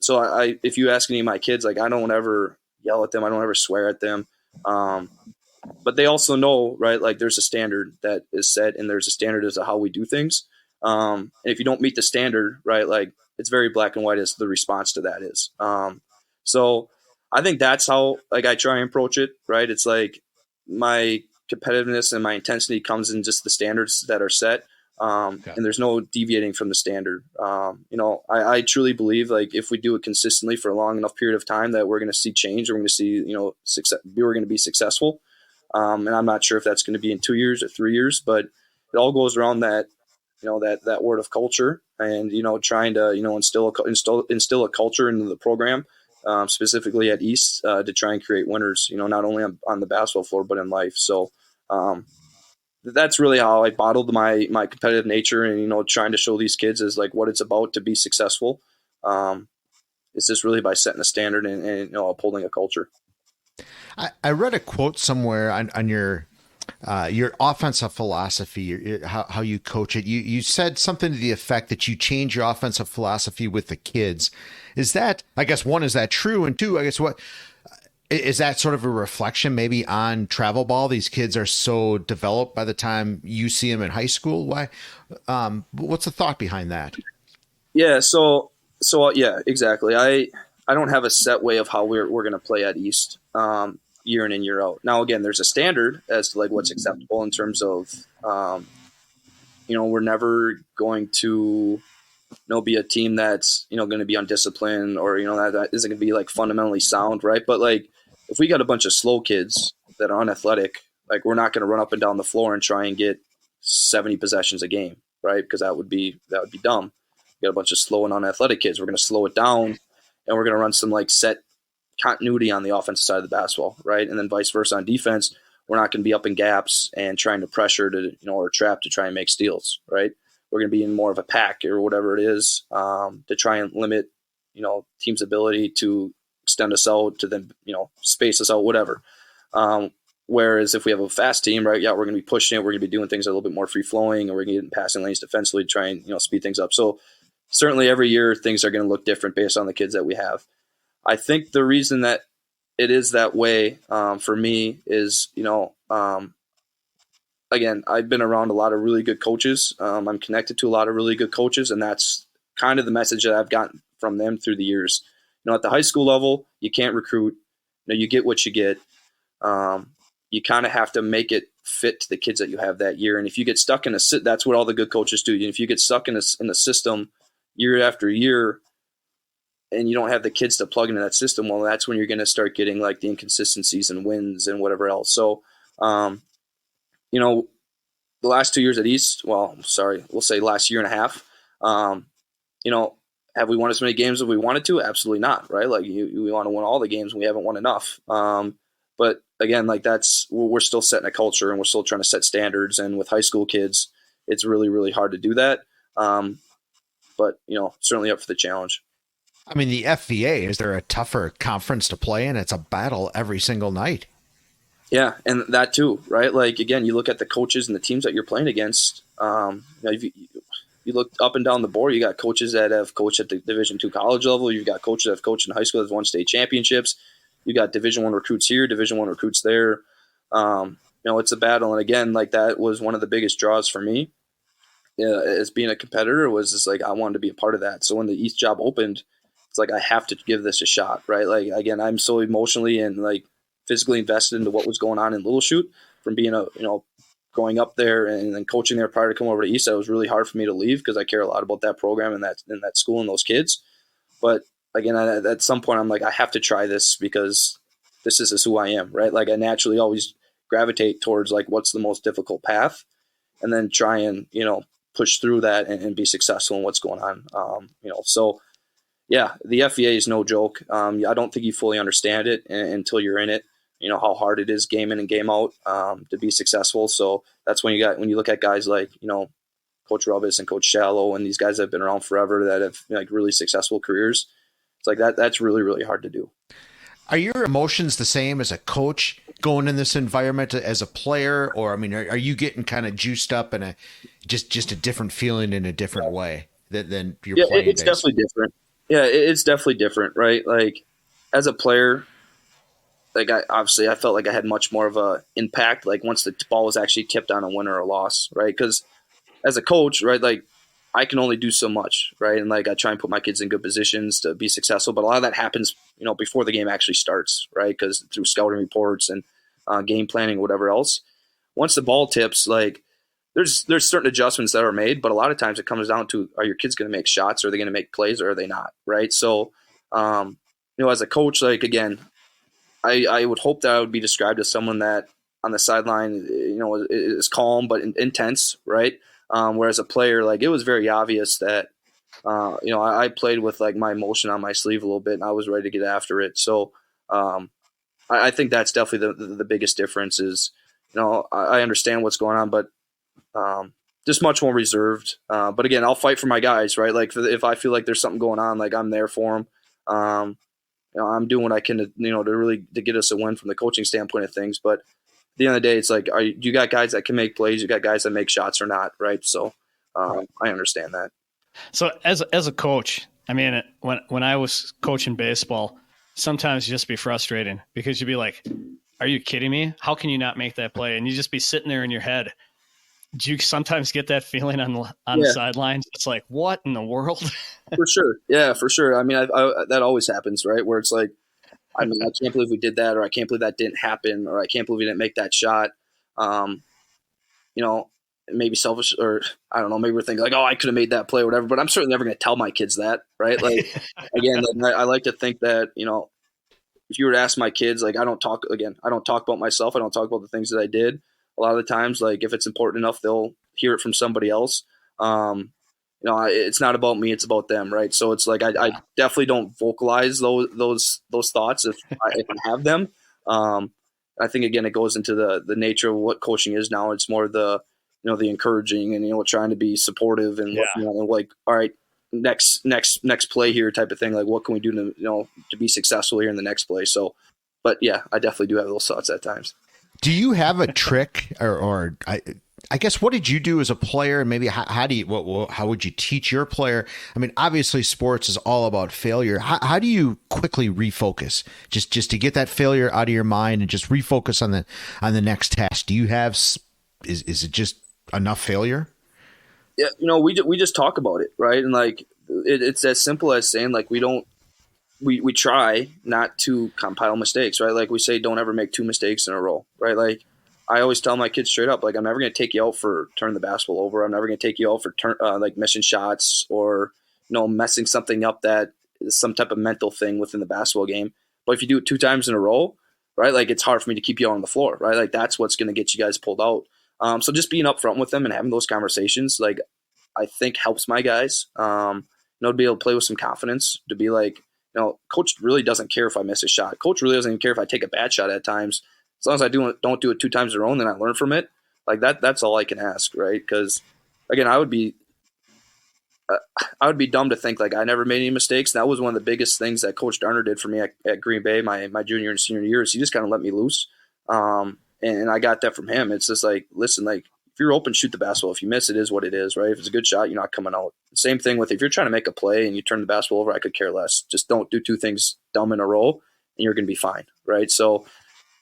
So if you ask any of my kids, like, I don't ever yell at them, I don't ever swear at them. But they also know, right, like, there's a standard that is set, and there's a standard as to how we do things. And if you don't meet the standard, right, like, it's very black and white as the response to that is. So I think that's how, like, I try and approach it, right? It's like my competitiveness and my intensity comes in just the standards that are set. And there's no deviating from the standard. I truly believe, like, if we do it consistently for a long enough period of time, that we're going to see change, or we're going to see, success, we're going to be successful. And I'm not sure if that's going to be in 2 years or 3 years, but it all goes around that, that word of culture, and, trying to, instill a culture into the program, specifically at East, to try and create winners, not only on the basketball floor, but in life. So, that's really how I bottled my competitive nature, and, trying to show these kids is, like, what it's about to be successful. It's just really by setting a standard and upholding a culture. I read a quote somewhere on your offensive philosophy, how you coach it. You said something to the effect that you change your offensive philosophy with the kids. Is that, I guess, one, is that true? And two, I guess, Is that sort of a reflection maybe on travel ball? These kids are so developed by the time you see them in high school. Why? What's the thought behind that? Yeah. So yeah, exactly. I don't have a set way of how we're going to play at East, year in and year out. Now, again, there's a standard as to like what's acceptable in terms of, we're never going to, be a team that's, going to be undisciplined or, that isn't going to be like fundamentally sound. Right. But like, if we got a bunch of slow kids that are unathletic, like we're not going to run up and down the floor and try and get 70 possessions a game. Right. Because that would be dumb. We got a bunch of slow and unathletic kids. We're going to slow it down and we're going to run some like set continuity on the offensive side of the basketball. Right. And then vice versa on defense, we're not going to be up in gaps and trying to pressure to, or trap to try and make steals. Right. We're going to be in more of a pack or whatever it is, to try and limit, team's ability to extend us out, to then, space us out, whatever. Whereas if we have a fast team, right, we're going to be pushing it. We're going to be doing things a little bit more free flowing, and we're going to get in passing lanes defensively to try and, speed things up. So certainly every year things are going to look different based on the kids that we have. I think the reason that it is that way, for me is, again, I've been around a lot of really good coaches. I'm connected to a lot of really good coaches, and that's kind of the message that I've gotten from them through the years. At the high school level, you can't recruit. You get what you get. You kind of have to make it fit to the kids that you have that year. And if you get stuck in that's what all the good coaches do. If you get stuck in a system year after year, and you don't have the kids to plug into that system, well, that's when you're going to start getting like the inconsistencies and wins and whatever else. So, the last 2 years at East, we'll say last year and a half, have we won as many games as we wanted to? Absolutely not. Right. Like we want to win all the games and we haven't won enough. But again, like we're still setting a culture and we're still trying to set standards. And with high school kids, it's really, really hard to do that. But certainly up for the challenge. I mean, the FVA, is there a tougher conference to play in? It's a battle every single night. Yeah, and that too, right? Like, again, you look at the coaches and the teams that you're playing against. If you look up and down the board, you got coaches that have coached at the Division II college level. You've got coaches that have coached in high school that have won state championships. You got Division I recruits here, Division I recruits there. It's a battle. And again, like that was one of the biggest draws for me as being a competitor, was just like I wanted to be a part of that. So when the East job opened, it's like I have to give this a shot, right? Like, again, I'm so emotionally and like physically invested into what was going on in Little Chute from being growing up there and then coaching there prior to coming over to East. It was really hard for me to leave because I care a lot about that program and that school and those kids. But again, at some point I'm like, I have to try this because this is who I am, right? Like I naturally always gravitate towards like, what's the most difficult path, and then try and, push through that and be successful in what's going on. So yeah, the FVA is no joke. I don't think you fully understand it until you're in it. How hard it is game in and game out, to be successful. So that's when you look at guys like, Coach Rubis and Coach Shallow and these guys that have been around forever that have like really successful careers. It's like that's really, really hard to do. Are your emotions the same as a coach going in this environment as a player? Or, I mean, are you getting kind of juiced up in just a different feeling in a different way than your playing it's days? Definitely different. Yeah, it's definitely different, right? Like as a player, like I felt like I had much more of a impact. Like once the ball was actually tipped on a win or a loss, right? Because as a coach, right, like I can only do so much, right? And like I try and put my kids in good positions to be successful, but a lot of that happens, before the game actually starts, right? Because through scouting reports and game planning, whatever else. Once the ball tips, like there's certain adjustments that are made, but a lot of times it comes down to, are your kids going to make shots? Are they going to make plays, or are they not? Right. So, as a coach, like, again, I would hope that I would be described as someone that on the sideline, is calm, but intense. Right. Whereas a player, like it was very obvious that, I played with like my emotion on my sleeve a little bit and I was ready to get after it. So, I think that's definitely the biggest difference is, I understand what's going on, but just much more reserved. But again, I'll fight for my guys, right? Like if I feel like there's something going on, like I'm there for them. I'm doing what I can to get us a win from the coaching standpoint of things. But at the end of the day, it's like, you got guys that can make plays, you got guys that make shots or not, right? So I understand that. So as a coach, I mean, when I was coaching baseball, sometimes just be frustrating because you'd be like, are you kidding me? How can you not make that play? And you just be sitting there in your head. Do you sometimes get that feeling on the sidelines? It's like, what in the world? For sure. Yeah, for sure. I mean, I that always happens, right? Where it's like, I mean, I can't believe we did that, or I can't believe that didn't happen, or I can't believe we didn't make that shot. You know, maybe selfish, or I don't know, maybe we're thinking like, oh, I could have made that play or whatever, but I'm certainly never going to tell my kids that, right? Like, again, I like to think that, you know, if you were to ask my kids, like, I don't talk about myself. I don't talk about the things that I did. A lot of the times, like, if it's important enough, they'll hear it from somebody else. You know, it's not about me, it's about them, right? So it's like, I definitely don't vocalize those thoughts if I have them. I think, again, it goes into the nature of what coaching is now. It's more the, you know, the encouraging and, you know, trying to be supportive and, you know, like, all right, next play here type of thing. Like, what can we do to, you know, to be successful here in the next play? So, but yeah, I definitely do have those thoughts at times. Do you have a trick or I guess, what did you do as a player? And maybe how would you teach your player? I mean, obviously sports is all about failure. How do you quickly refocus just to get that failure out of your mind and just refocus on the next task? Do you have, is it just enough failure? Yeah. You know, we just talk about it. Right. And like, it's as simple as saying, like, we try not to compile mistakes, right? Like we say, don't ever make 2 mistakes in a row, right? Like, I always tell my kids straight up, like, I'm never going to take you out for turning the basketball over. I'm never going to take you out for like missing shots or, you know, messing something up that is some type of mental thing within the basketball game. But if you do it 2 times in a row, right, like, it's hard for me to keep you on the floor, right? Like, that's what's going to get you guys pulled out. So just being upfront with them and having those conversations, like, I think helps my guys, you know, to be able to play with some confidence, to be like, you know, coach really doesn't care if I miss a shot. Coach really doesn't even care if I take a bad shot at times. As long as I don't do it 2 times in a row and then I learn from it, like that's all I can ask, right? Because, again, I would be dumb to think like I never made any mistakes. That was one of the biggest things that Coach Turner did for me at Green Bay my junior and senior years. He just kind of let me loose, and I got that from him. It's just like, listen, like, if you're open, shoot the basketball. If you miss, it is what it is, right? If it's a good shot, you're not coming out. Same thing with if you're trying to make a play and you turn the basketball over, I could care less. Just don't do 2 things dumb in a row, and you're going to be fine, right? So,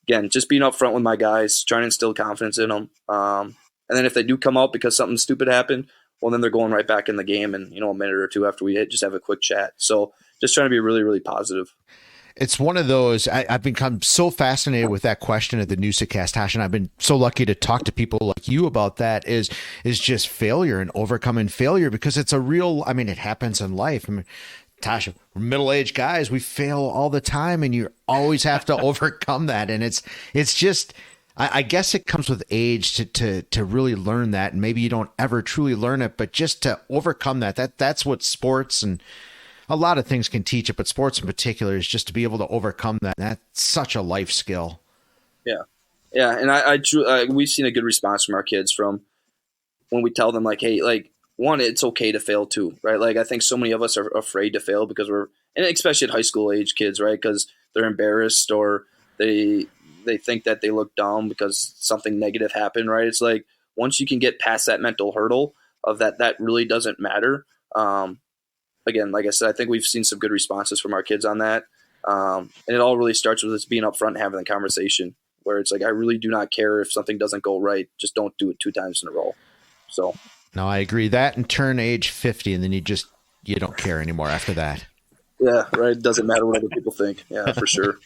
again, just being upfront with my guys, trying to instill confidence in them. And then if they do come out because something stupid happened, well, then they're going right back in the game and, you know, a minute or 2 after we just have a quick chat. So just trying to be really, really positive. It's one of those, I've become so fascinated with that question at the Newsa-Cast, Tosh, and I've been so lucky to talk to people like you about that, is just failure and overcoming failure, because it's a real, I mean, it happens in life. I mean, Tosh, we're middle-aged guys, we fail all the time, and you always have to overcome that. And it's just, I guess it comes with age to really learn that. And maybe you don't ever truly learn it, but just to overcome that's what sports and a lot of things can teach it, but sports in particular is just to be able to overcome that. That's such a life skill. Yeah. Yeah. And we've seen a good response from our kids from when we tell them, like, hey, like, one, it's okay to fail too, right? Like, I think so many of us are afraid to fail because and especially at high school age kids, right? Because they're embarrassed or they think that they look dumb because something negative happened, right? It's like, once you can get past that mental hurdle of that really doesn't matter. Again, like I said, I think we've seen some good responses from our kids on that. And it all really starts with us being upfront and having the conversation where it's like, I really do not care if something doesn't go right. Just don't do it 2 times in a row. So. No, I agree. That and turn age 50 and then you don't care anymore after that. Yeah, right. It doesn't matter what other people think. Yeah, for sure.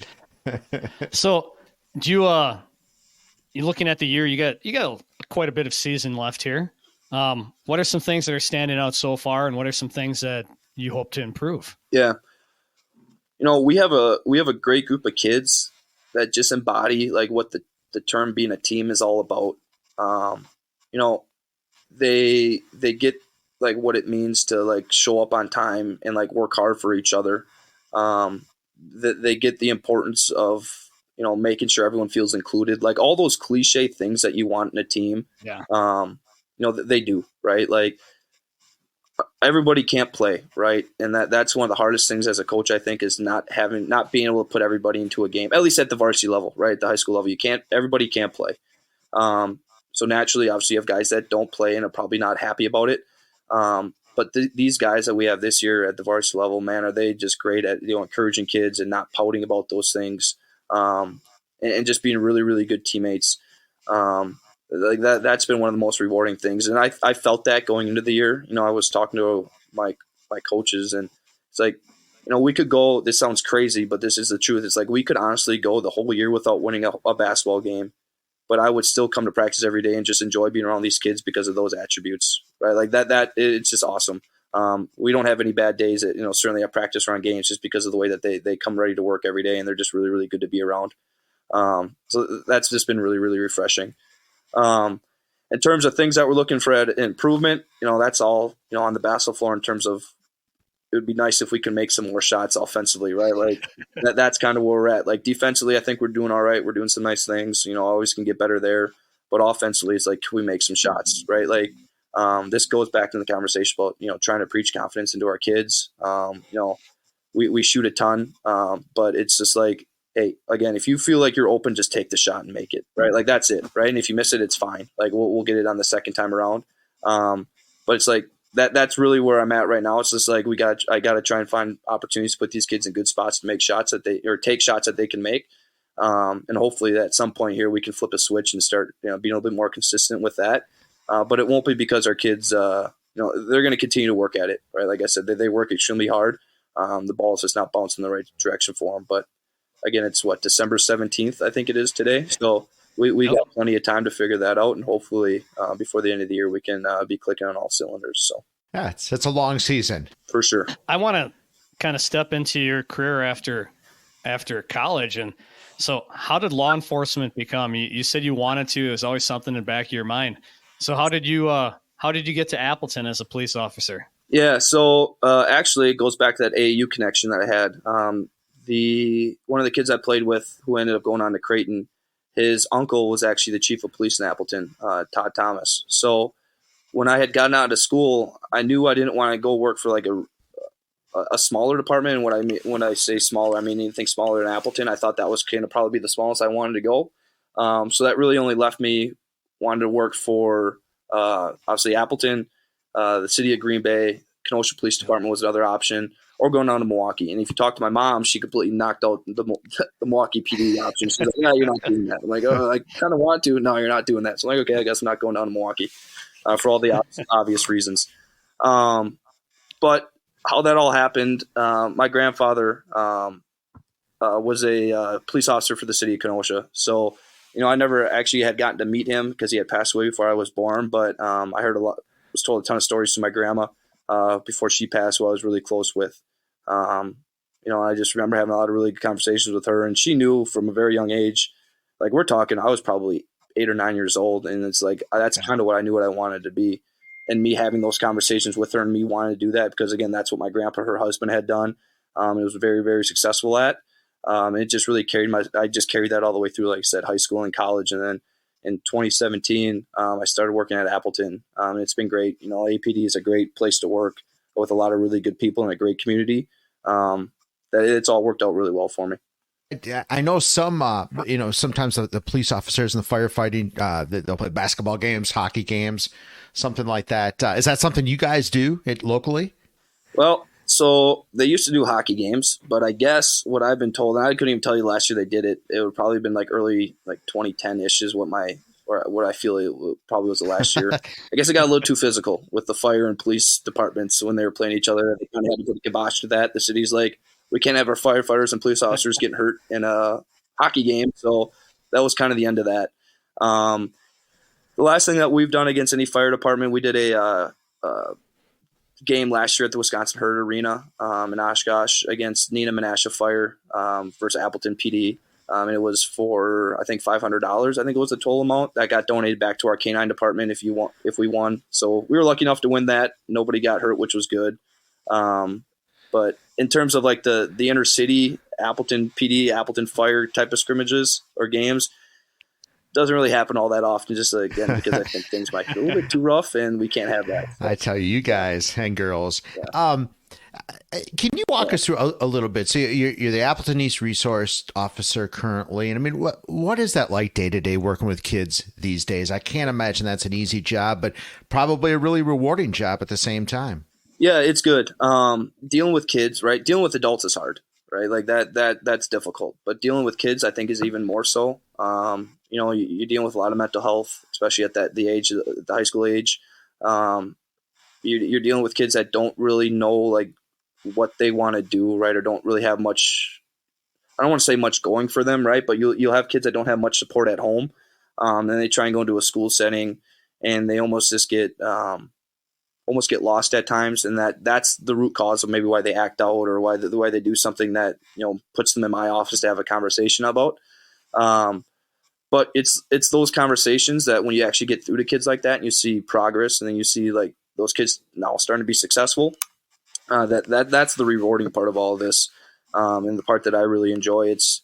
So do you're looking at the year, you got quite a bit of season left here. What are some things that are standing out so far, and what are some things that you hope to improve? Yeah. You know, we have a great group of kids that just embody like what the term being a team is all about. You know, they get like what it means to like show up on time and like work hard for each other. They get the importance of, you know, making sure everyone feels included, like all those cliche things that you want in a team. Yeah. You know, they do, right? Like, everybody can't play, right? And that's one of the hardest things as a coach, I think, is not being able to put everybody into a game, at least at the varsity level, right? At the high school level, everybody can't play. So naturally, obviously, you have guys that don't play and are probably not happy about it. But But these guys that we have this year at the varsity level, man, are they just great at, encouraging kids and not pouting about those things, and just being really, really good teammates. Like that's been one of the most rewarding things. And I felt that going into the year. I was talking to my coaches, and it's like, we could go, this sounds crazy, but this is the truth. It's like we could honestly go the whole year without winning a basketball game, but I would still come to practice every day and just enjoy being around these kids because of those attributes, right? Like that it's just awesome. We don't have any bad days at, certainly at practice or on games, just because of the way that they come ready to work every day, and they're just really, really good to be around. So that's just been really, really refreshing. In terms of things that we're looking for at improvement, that's all, on the basketball floor in terms of, it would be nice if we can make some more shots offensively, right? Like that's kind of where we're at. Like defensively, I think we're doing all right. We're doing some nice things, always can get better there. But offensively, it's like, can we make some shots, right? Like this goes back to the conversation about, trying to preach confidence into our kids. We shoot a ton, but it's just like, hey, again, if you feel like you're open, just take the shot and make it, right? Like that's it, right? And if you miss it, it's fine. Like we'll get it on the second time around. But it's like that's really where I'm at right now. It's just like I got to try and find opportunities to put these kids in good spots to make shots take shots that they can make. And hopefully at some point here we can flip a switch and start being a little bit more consistent with that. But it won't be because our kids, they're going to continue to work at it, right? Like I said, they work extremely hard. The ball is just not bouncing in the right direction for them. But again, it's December 17th, I think it is today. So we got plenty of time to figure that out, and hopefully before the end of the year we can be clicking on all cylinders. So yeah, it's a long season for sure. I want to kind of step into your career after college, and so how did law enforcement become? You said you wanted to. It was always something in the back of your mind. So how did you get to Appleton as a police officer? Yeah, so actually it goes back to that AAU connection that I had. One of the kids I played with who ended up going on to Creighton, his uncle was actually the chief of police in Appleton, Todd Thomas. So when I had gotten out of school, I knew I didn't want to go work for like a smaller department. And when I say smaller, I mean anything smaller than Appleton. I thought that was kind of probably the smallest I wanted to go. So that really only left me wanting to work for obviously Appleton, the city of Green Bay, Kenosha Police Department was another option, or going down to Milwaukee. And if you talk to my mom, she completely knocked out the Milwaukee PD option. She's like, "No, you're not doing that." I'm like, "Oh, I kind of want to." "No, you're not doing that." So I'm like, "Okay, I guess I'm not going down to Milwaukee for all the obvious reasons." But how that all happened, my grandfather was a police officer for the city of Kenosha. So, I never actually had gotten to meet him because he had passed away before I was born. But I was told a ton of stories to my grandma before she passed, who I was really close with. I just remember having a lot of really good conversations with her, and she knew from a very young age, like we're talking, I was probably 8 or 9 years old. And it's like, that's kind of what I knew what I wanted to be. And me having those conversations with her and me wanting to do that, because again, that's what my grandpa, her husband, had done. It was very, very successful at. It just really I just carried that all the way through, like I said, high school and college. And then in 2017, I started working at Appleton. And it's been great. APD is a great place to work with a lot of really good people and a great community. That it's all worked out really well for me. I know some, sometimes the police officers and the firefighting, they'll play basketball games, hockey games, something like that. Is that something you guys do locally? Well, so they used to do hockey games, but I guess what I've been told, and I couldn't even tell you last year they did it, it would probably have been like early, like 2010-ish is what I feel it probably was the last year. I guess it got a little too physical with the fire and police departments when they were playing each other. They kind of had to put a kibosh to that. The city's like, we can't have our firefighters and police officers getting hurt in a hockey game. So that was kind of the end of that. The last thing that we've done against any fire department, we did a game last year at the Wisconsin Herd Arena in Oshkosh against Neenah Menasha Fire versus Appleton PD. And it was for, I think, $500. I think it was the total amount that got donated back to our K-9 department if we won. So we were lucky enough to win that. Nobody got hurt, which was good. But in terms of like the inner city, Appleton PD, Appleton Fire type of scrimmages or games, doesn't really happen all that often, just again, because I think things might be a little bit too rough and we can't have that. I tell you guys and girls. Yeah. Can you walk us through a little bit? So you're the Appleton East Resource Officer currently. And I mean, what is that like day to day working with kids these days? I can't imagine that's an easy job, but probably a really rewarding job at the same time. Yeah, it's good. Dealing with kids, right? Dealing with adults is hard, right? Like that's difficult. But dealing with kids, I think, is even more so. You're dealing with a lot of mental health, especially at the age, the high school age. Um, you're dealing with kids that don't really know like what they want to do, right? Or don't really have much. I don't want to say much going for them, right? But you'll have kids that don't have much support at home, and they try and go into a school setting, and they almost just get lost at times, and that's the root cause of maybe why they act out or why the way they do something that puts them in my office to have a conversation about. But it's those conversations that when you actually get through to kids like that and you see progress, and then you see like those kids now starting to be successful, that's the rewarding part of all of this, and the part that I really enjoy. It's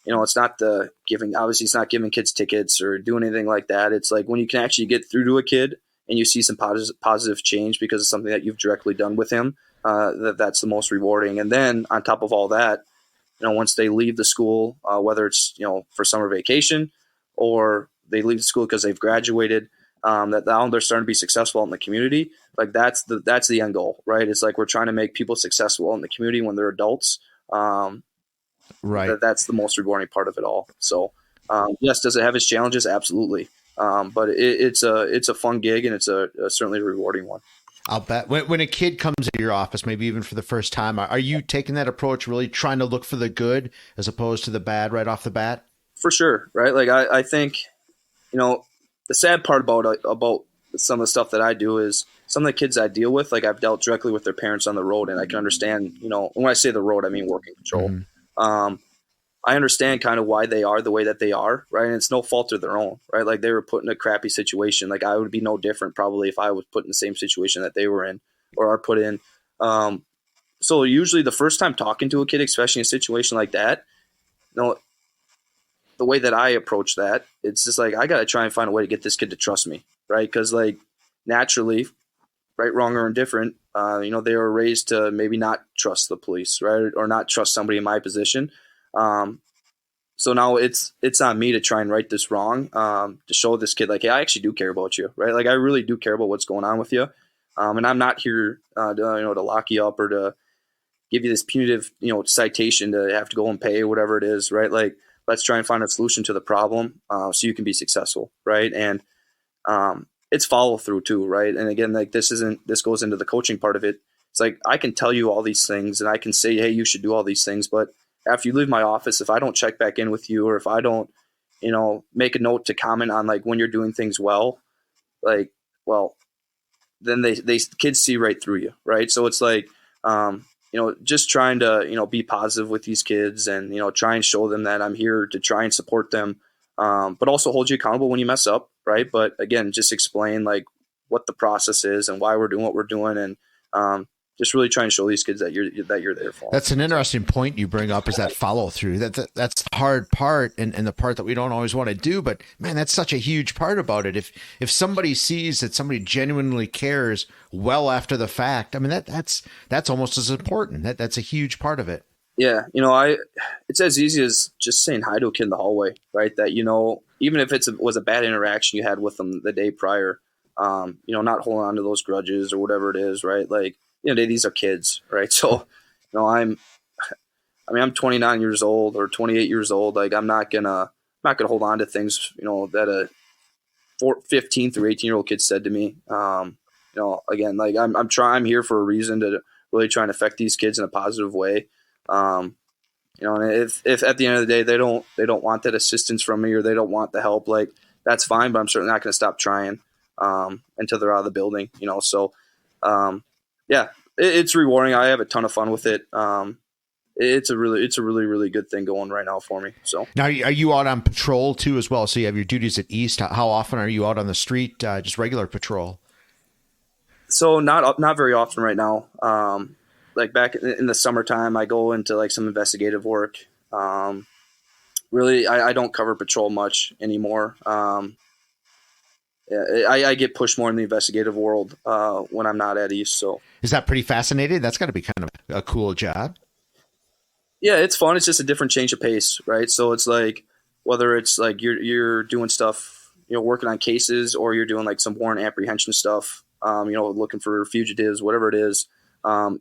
not the giving. Obviously, it's not giving kids tickets or doing anything like that. It's like when you can actually get through to a kid and you see some positive change because of something that you've directly done with him, that's the most rewarding. And then on top of all that, once they leave the school, whether it's, for summer vacation or they leave the school because they've graduated, that now they're starting to be successful in the community. Like that's the end goal, right? It's like we're trying to make people successful in the community when they're adults. Right. That's the most rewarding part of it all. So, yes, does it have its challenges? Absolutely. But it's a fun gig, and it's a certainly a rewarding one. I'll bet. When a kid comes into your office, maybe even for the first time, are you taking that approach, really trying to look for the good as opposed to the bad right off the bat? For sure, right? Like I think, the sad part about some of the stuff that I do is some of the kids I deal with, like I've dealt directly with their parents on the road, and I can understand, when I say the road, I mean working patrol. Mm-hmm. I understand kind of why they are the way that they are, right? And it's no fault of their own, right? Like they were put in a crappy situation. Like I would be no different probably if I was put in the same situation that they were in or are put in. So usually the first time talking to a kid, especially in a situation like that, the way that I approach that, it's just like, I got to try and find a way to get this kid to trust me, right? Because like naturally, right, wrong, or indifferent, they were raised to maybe not trust the police, right? Or not trust somebody in my position. So now it's on me to try and right this wrong, to show this kid like, hey, I actually do care about you, right? Like I really do care about what's going on with you. And I'm not here, to lock you up or to give you this punitive, citation to have to go and pay or whatever it is, right? Like, let's try and find a solution to the problem, so you can be successful. Right. And, it's follow through too. Right. And again, like this goes into the coaching part of it. It's like, I can tell you all these things and I can say, hey, you should do all these things, but after you leave my office, if I don't check back in with you, or if I don't, make a note to comment on like when you're doing things well, like, well, then they kids see right through you. Right. So it's like, just trying to, be positive with these kids and, try and show them that I'm here to try and support them. But also hold you accountable when you mess up. Right. But again, just explain like what the process is and why we're doing what we're doing. And, just really try and show these kids that you're there for them. That's an interesting point you bring up, is that follow through. That's the hard part and the part that we don't always want to do. But man, that's such a huge part about it. If somebody sees that somebody genuinely cares well after the fact, I mean that's almost as important. That's a huge part of it. Yeah, it's as easy as just saying hi to a kid in the hallway, right? That even if was a bad interaction you had with them the day prior, not holding on to those grudges or whatever it is, right? Like, these are kids, right? So, I'm 29 years old or 28 years old. Like, I'm not gonna hold on to things, that a 15 through 18-year-old kid said to me. Again, like I'm here for a reason to really try and affect these kids in a positive way. And if at the end of the day they don't want that assistance from me or they don't want the help, like that's fine. But I'm certainly not going to stop trying until they're out of the building. So. Yeah, it's rewarding. I have a ton of fun with it. It's a really, really good thing going right now for me. So now, are you out on patrol too as well? So you have your duties at East. How often are you out on the street? Just regular patrol? So not very often right now. Like back in the summertime, I go into like some investigative work. Really, I don't cover patrol much anymore. I get pushed more in the investigative world when I'm not at East. So is that pretty fascinating? That's got to be kind of a cool job. Yeah, it's fun. It's just a different change of pace, right? So it's like whether it's like you're doing stuff, working on cases, or you're doing like some warrant apprehension stuff, looking for fugitives, whatever it is.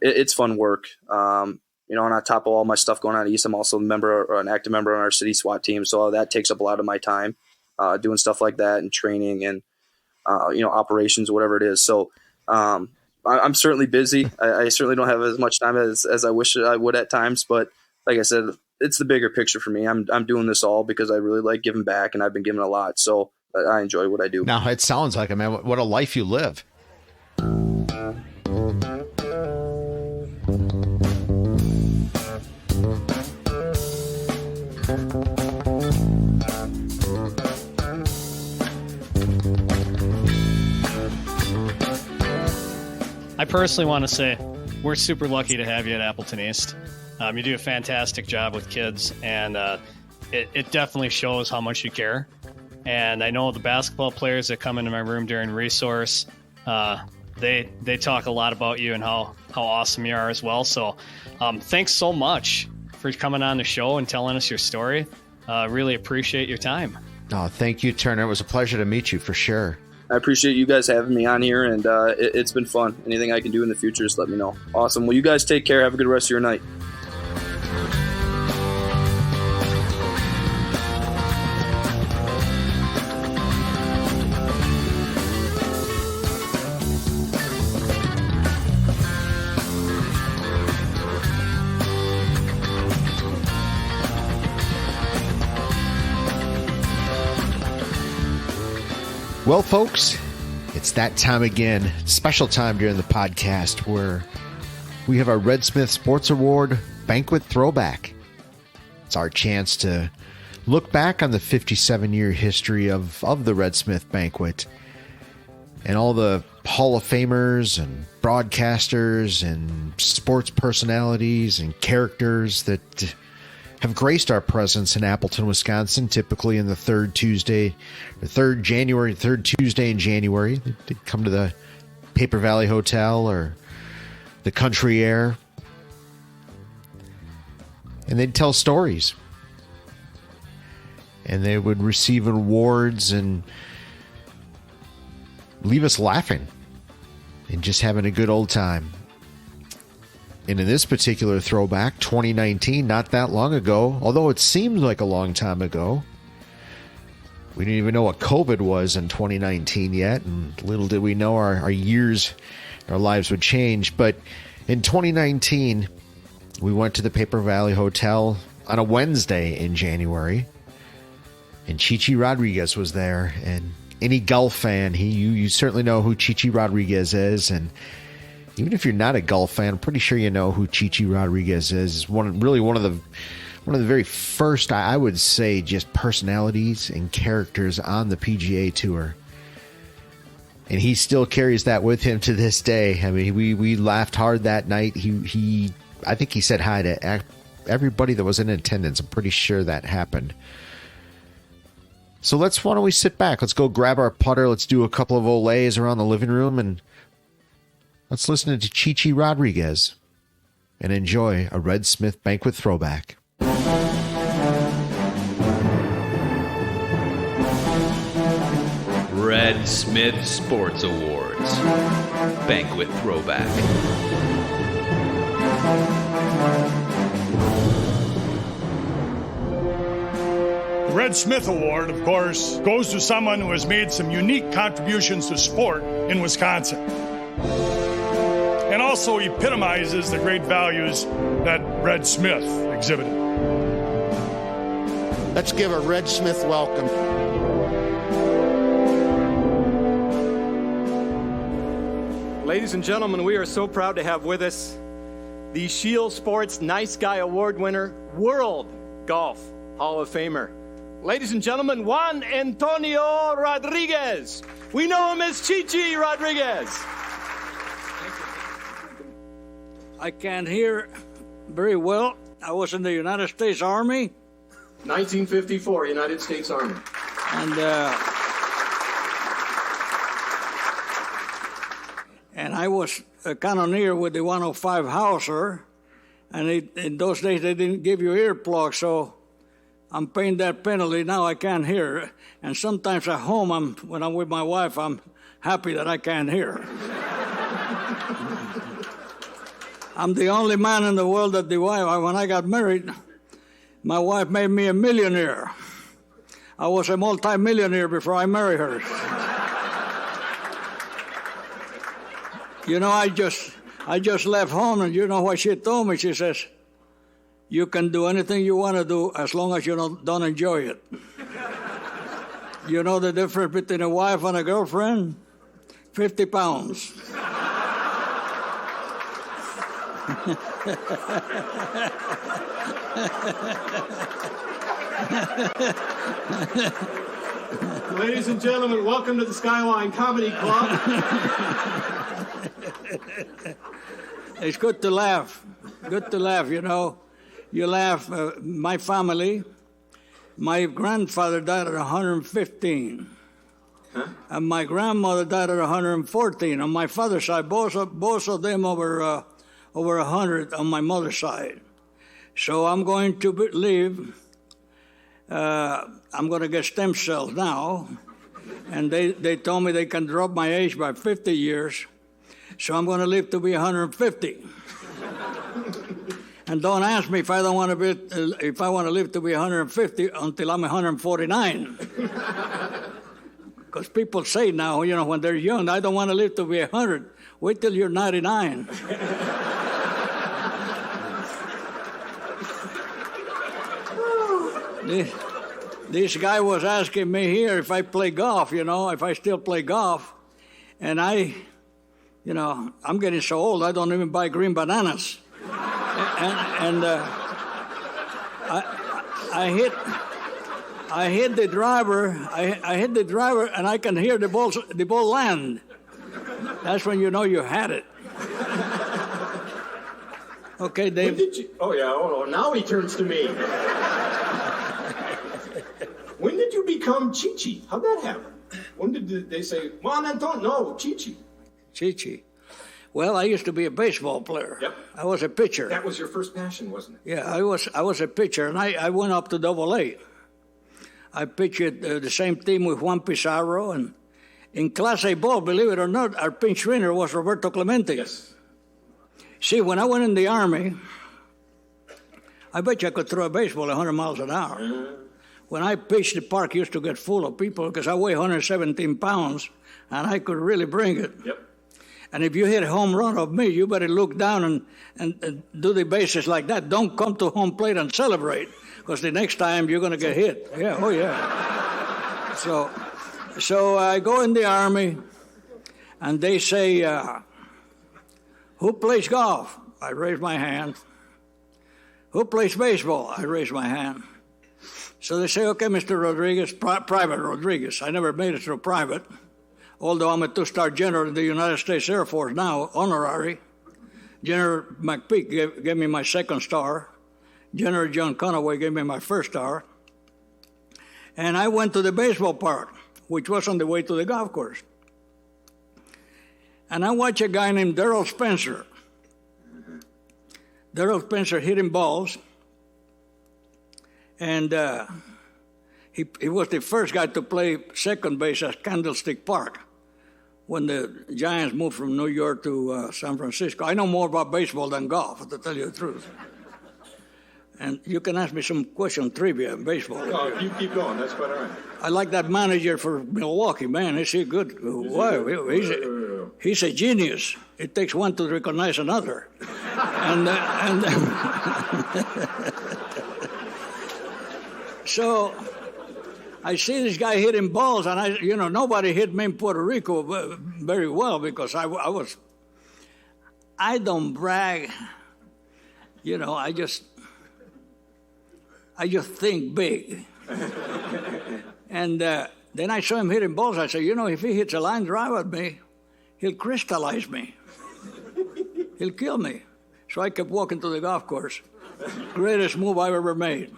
it's fun work. And on top of all my stuff going on east, I'm also an active member on our city SWAT team. So that takes up a lot of my time, doing stuff like that and training and, operations, whatever it is. So I'm certainly busy. I certainly don't have as much time as I wish I would at times. But like I said, it's the bigger picture for me. I'm doing this all because I really like giving back, and I've been giving a lot. So I enjoy what I do. Now, it sounds like, man, what a life you live. I personally want to say we're super lucky to have you at Appleton East. You do a fantastic job with kids, and it definitely shows how much you care. And I know the basketball players that come into my room during resource, they talk a lot about you and how awesome you are as well. So thanks so much for coming on the show and telling us your story. Really appreciate your time. Oh, thank you, Turner. It was a pleasure to meet you for sure. I appreciate you guys having me on here, and it's been fun. Anything I can do in the future, just let me know. Awesome. Well, you guys take care. Have a good rest of your night. Well, folks, it's that time again, special time during the podcast where we have our Red Smith Sports Award Banquet Throwback. It's our chance to look back on the 57-year history of the Red Smith Banquet and all the Hall of Famers and broadcasters and sports personalities and characters that have graced our presence in Appleton, Wisconsin, typically in the third Tuesday in January. They'd come to the Paper Valley Hotel or the Country Air, and they'd tell stories. And they would receive awards and leave us laughing and just having a good old time. And in this particular throwback, 2019, not that long ago, although it seems like a long time ago, we didn't even know what COVID was in 2019 yet, and little did we know our lives would change. But in 2019, we went to the Paper Valley Hotel on a Wednesday in January, and Chichi Rodriguez was there. And any golf fan, you certainly know who Chichi Rodriguez is, and even if you're not a golf fan, I'm pretty sure you know who Chichi Rodriguez is. One of the very first, I would say, just personalities and characters on the PGA Tour. And he still carries that with him to this day. I mean, we laughed hard that night. I think he said hi to everybody that was in attendance. I'm pretty sure that happened. So why don't we sit back? Let's go grab our putter. Let's do a couple of olays around the living room, and let's listen to Chichi Rodriguez and enjoy a Red Smith Banquet Throwback. Red Smith Sports Awards Banquet Throwback. The Red Smith Award, of course, goes to someone who has made some unique contributions to sport in Wisconsin, and also epitomizes the great values that Red Smith exhibited. Let's give a Red Smith welcome. Ladies and gentlemen, we are so proud to have with us the Shield Sports Nice Guy Award winner, World Golf Hall of Famer. Ladies and gentlemen, Juan Antonio Rodriguez. We know him as Chichi Rodriguez. I can't hear very well. I was in the United States Army. 1954, United States Army. And I was a cannoneer with the 105 Hauser. And in those days, they didn't give you earplugs, so I'm paying that penalty. Now I can't hear. And sometimes at home, when I'm with my wife, I'm happy that I can't hear. I'm the only man in the world that when I got married, my wife made me a millionaire. I was a multi-millionaire before I married her. You know, I just left home, and you know what she told me? She says, you can do anything you want to do as long as you don't enjoy it. You know the difference between a wife and a girlfriend? 50 pounds. Ladies and gentlemen, welcome to the Skyline Comedy Club. It's good to laugh. Good to laugh, you know. You laugh. My family, my grandfather died at 115. Huh? And my grandmother died at 114. On my father's side, both of them over 100 on my mother's side. So I'm going to live. I'm going to get stem cells now. And they told me they can drop my age by 50 years. So I'm going to live to be 150. And don't ask me if I want to live to be 150 until I'm 149. Because people say now, you know, when they're young, I don't want to live to be 100. Wait till you're 99. This guy was asking me here if I play golf, you know, if I still play golf. And I'm getting so old, I don't even buy green bananas. And I hit the driver. I hit the driver, and I can hear the ball land. That's when you know you had it. Okay, Dave. Now he turns to me. When did you become Chichi? How'd that happen? When did they say, Juan Anton? No, Chichi. Chichi. Well, I used to be a baseball player. Yep. I was a pitcher. That was your first passion, wasn't it? Yeah, I was a pitcher, and I went up to AA. I pitched the same team with Juan Pizarro, and in Class A ball, believe it or not, our pinch winner was Roberto Clemente. Yes. See, when I went in the Army, I bet you I could throw a baseball 100 miles an hour. When I pitched, the park used to get full of people because I weigh 117 pounds, and I could really bring it. Yep. And if you hit a home run of me, you better look down and do the bases like that. Don't come to home plate and celebrate, because the next time you're going to get hit. Yeah, oh yeah. So I go in the Army, and they say, who plays golf? I raise my hand. Who plays baseball? I raise my hand. So they say, okay, Mr. Rodriguez, Private Rodriguez. I never made it through private, although I'm a two-star general in the United States Air Force now, honorary. General McPeak gave me my second star. General John Conaway gave me my first star. And I went to the baseball park, which was on the way to the golf course. And I watched a guy named Darrell Spencer. Darrell Spencer hitting balls. And he was the first guy to play second base at Candlestick Park when the Giants moved from New York to San Francisco. I know more about baseball than golf, to tell you the truth. And you can ask me some question trivia in baseball. No, you keep going. That's quite all right. I like that manager for Milwaukee, man. Is he good? Wow, he's a genius. It takes one to recognize another. So I see this guy hitting balls, and nobody hit me in Puerto Rico very well because I don't brag. I just think big. And then I saw him hitting balls. I said, if he hits a line drive at me, he'll crystallize me. He'll kill me. So I kept walking to the golf course. Greatest move I've ever made.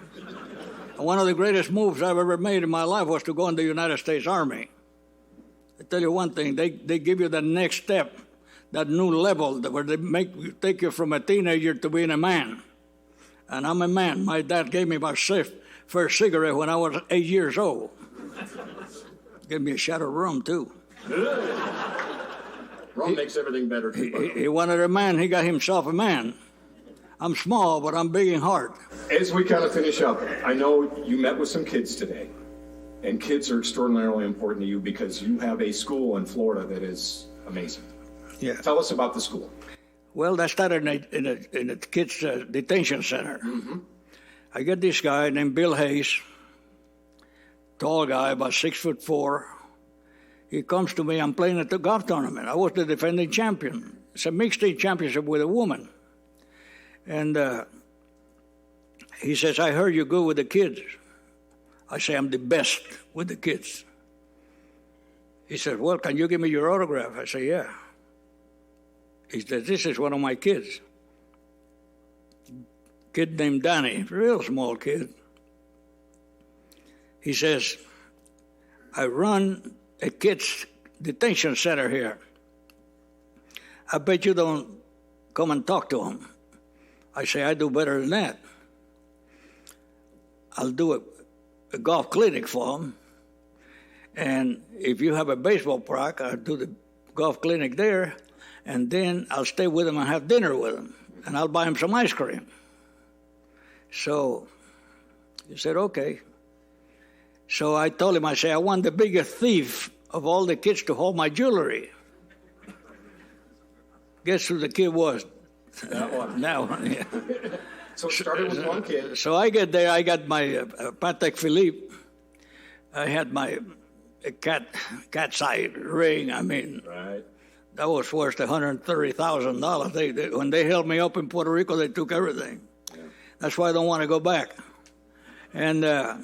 One of the greatest moves I've ever made in my life was to go in the United States Army. I tell you one thing, they give you the next step, that new level where they take you from a teenager to being a man. And I'm a man. My dad gave me my first cigarette when I was 8 years old. Gave me a shot of rum, too. Rum makes everything better, too. He wanted a man. He got himself a man. I'm small, but I'm big in heart. As we kind of finish up, I know you met with some kids today, and kids are extraordinarily important to you because you have a school in Florida that is amazing. Yeah. Tell us about the school. Well, that started in a kids' detention center. Mm-hmm. I get this guy named Bill Hayes, tall guy, about 6'4". He comes to me. I'm playing at the golf tournament. I was the defending champion. It's a mixed state championship with a woman. And he says, I heard you're good with the kids. I say, I'm the best with the kids. He said, well, can you give me your autograph? I say, yeah. He said, this is one of my kids. Kid named Danny, real small kid. He says, I run a kids' detention center here. I bet you don't come and talk to him. I say, I do better than that. I'll do a golf clinic for him. And if you have a baseball park, I'll do the golf clinic there. And then I'll stay with him and have dinner with him. And I'll buy him some ice cream. So he said, okay. So I told him, I said, I want the biggest thief of all the kids to hold my jewelry. Guess who the kid was? That one. That one, yeah. So it started with one kid. So I get there, I got my Patek Philippe. I had my cat's eye ring. I mean, right. That was worth $130,000. When they held me up in Puerto Rico, they took everything. Yeah. That's why I don't want to go back. And I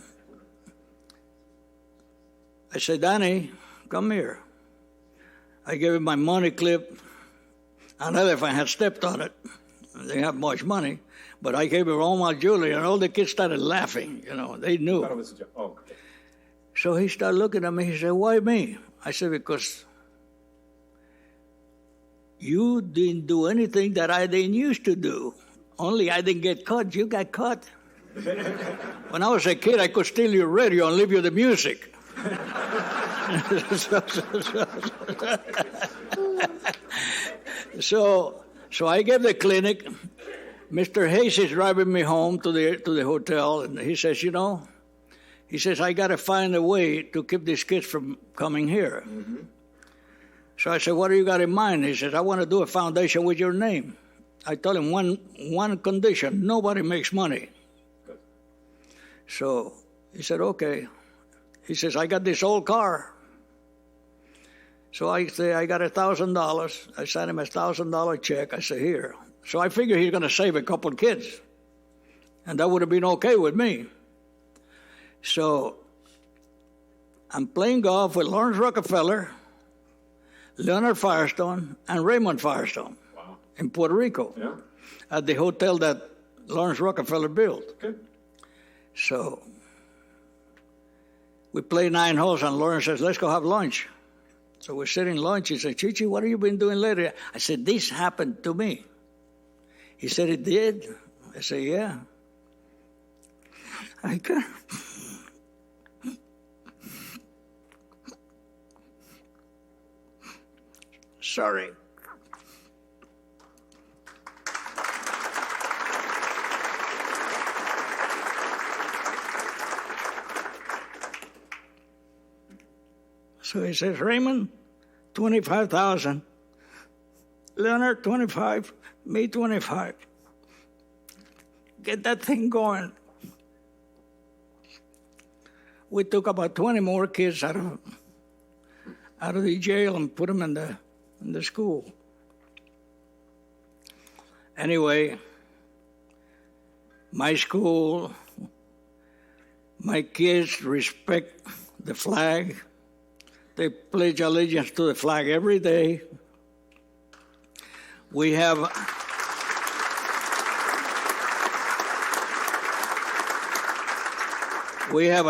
said, Danny, come here. I gave him my money clip. Another if I had stepped on it. They didn't have much money. But I gave him all my jewelry, and all the kids started laughing. You know, they knew. I thought it was a joke. Oh, okay. So he started looking at me. He said, why me? I said, because you didn't do anything that I didn't used to do. Only I didn't get caught. You got caught. When I was a kid, I could steal your radio and leave you the music. So I gave the clinic. Mr. Hayes is driving me home to the hotel, and he says, I got to find a way to keep these kids from coming here. Mm-hmm. So I said, what do you got in mind? He says, I want to do a foundation with your name. I told him one condition, nobody makes money. Good. So he said, okay. He says, I got this old car. So I say, I got $1,000. I sent him a $1,000 check. I said, here. So I figured he's going to save a couple of kids. And that would have been okay with me. So I'm playing golf with Lawrence Rockefeller, Leonard Firestone, and Raymond Firestone. Wow. In Puerto Rico. Yeah. At the hotel that Lawrence Rockefeller built. Okay. So we play 9 holes, and Lawrence says, let's go have lunch. So we're sitting lunch. He said, Chichi, what have you been doing lately? I said, this happened to me. He said, it did? I said, yeah. I can't. Sorry. So he says, Raymond, 25,000. Leonard, 25. Me, 25. Get that thing going. We took about 20 more kids out of the jail and put them in the school. Anyway, my school, my kids respect the flag. They pledge allegiance to the flag every day. We have an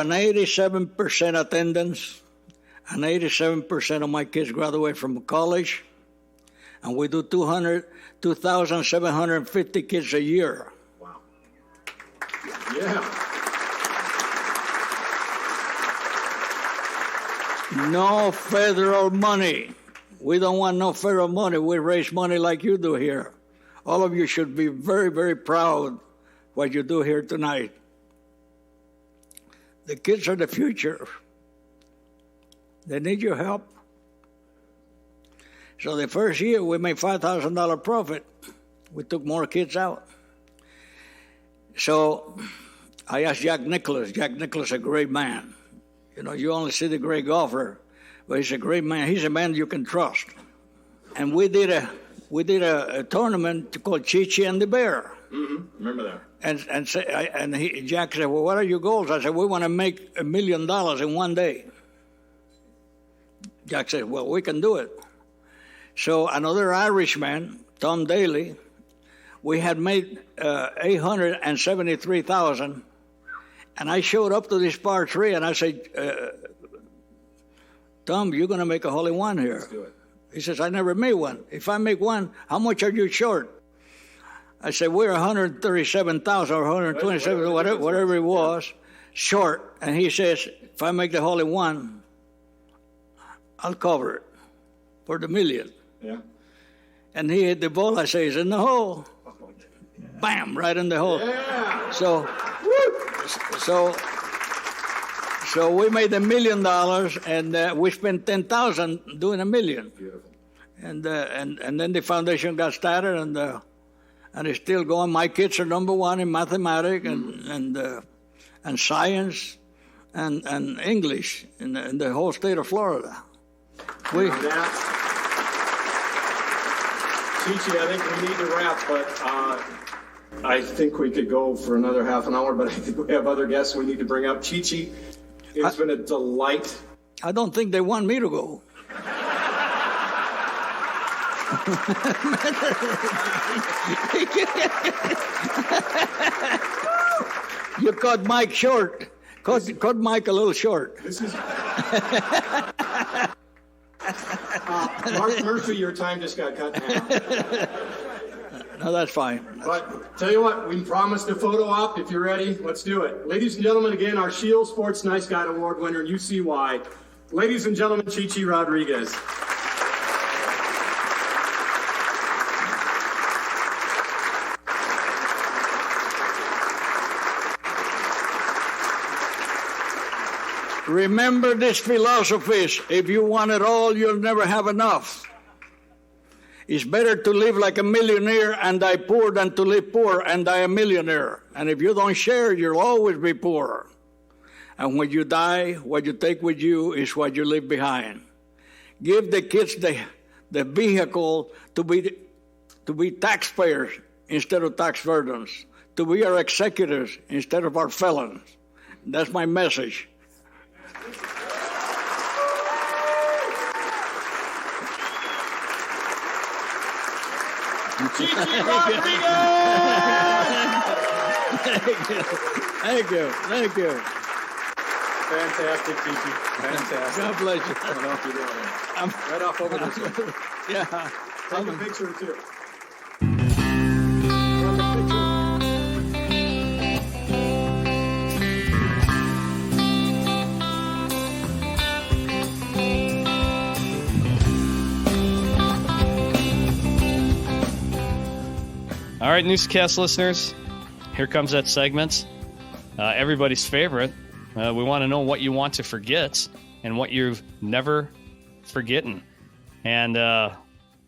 87% attendance, and 87% of my kids graduate from college, and we do 2,750 kids a year. Wow. Yeah. No federal money. We don't want no federal money. We raise money like you do here. All of you should be very, very proud what you do here tonight. The kids are the future. They need your help. So the first year we made $5,000 profit. We took more kids out. So I asked Jack Nicklaus. Jack Nicklaus is a great man. You know, you only see the great golfer, but he's a great man. He's a man you can trust. And we did a tournament called Chi-Chi and the Bear. Mm-hmm. Remember that? And Jack said, well, what are your goals? I said, we want to make $1 million in one day. Jack said, well, we can do it. So another Irishman, Tom Daly, we had made $873,000, and I showed up to this par 3, and I said, Tom, you're going to make a hole in one here. Let's do it. He says, I never made one. If I make one, how much are you short? I said, we're 137,000 or 127, whatever it was, short. And he says, if I make the hole in one, I'll cover it for the $1 million. Yeah. And he hit the ball. I say, it's in the hole. Bam, right in the hole. Yeah. So we made $1 million, and we spent $10,000 doing $1 million. Beautiful. And then the foundation got started, and it's still going. My kids are number one in mathematics and science and English in the whole state of Florida. Chi-Chi, I think we need to wrap, but I think we could go for another half an hour, but I think we have other guests we need to bring up. Chi-Chi, it's been a delight. I don't think they want me to go. You cut Mike short. Cut Mike a little short. This is... Mark Murphy, your time just got cut in half. No, that's fine. But tell you what, we promised a photo op. If you're ready, let's do it. Ladies and gentlemen, again, our Shield Sports Nice Guy Award winner, UCY. Ladies and gentlemen, Chi-Chi Rodriguez. Remember this philosophy: if you want it all, you'll never have enough. It's better to live like a millionaire and die poor than to live poor and die a millionaire. And if you don't share, you'll always be poor. And when you die, what you take with you is what you leave behind. Give the kids the vehicle to be taxpayers instead of tax burdens, to be our executives instead of our felons. That's my message. Chi-Chi Rodriguez! Thank you. Fantastic, Chi-Chi. Fantastic. God bless you. I don't know if you're doing it. Right off over this way. Yeah. Take a picture too. All right, Newsa-Cast listeners, here comes that segment. Everybody's favorite. We want to know what you want to forget and what you've never forgotten. And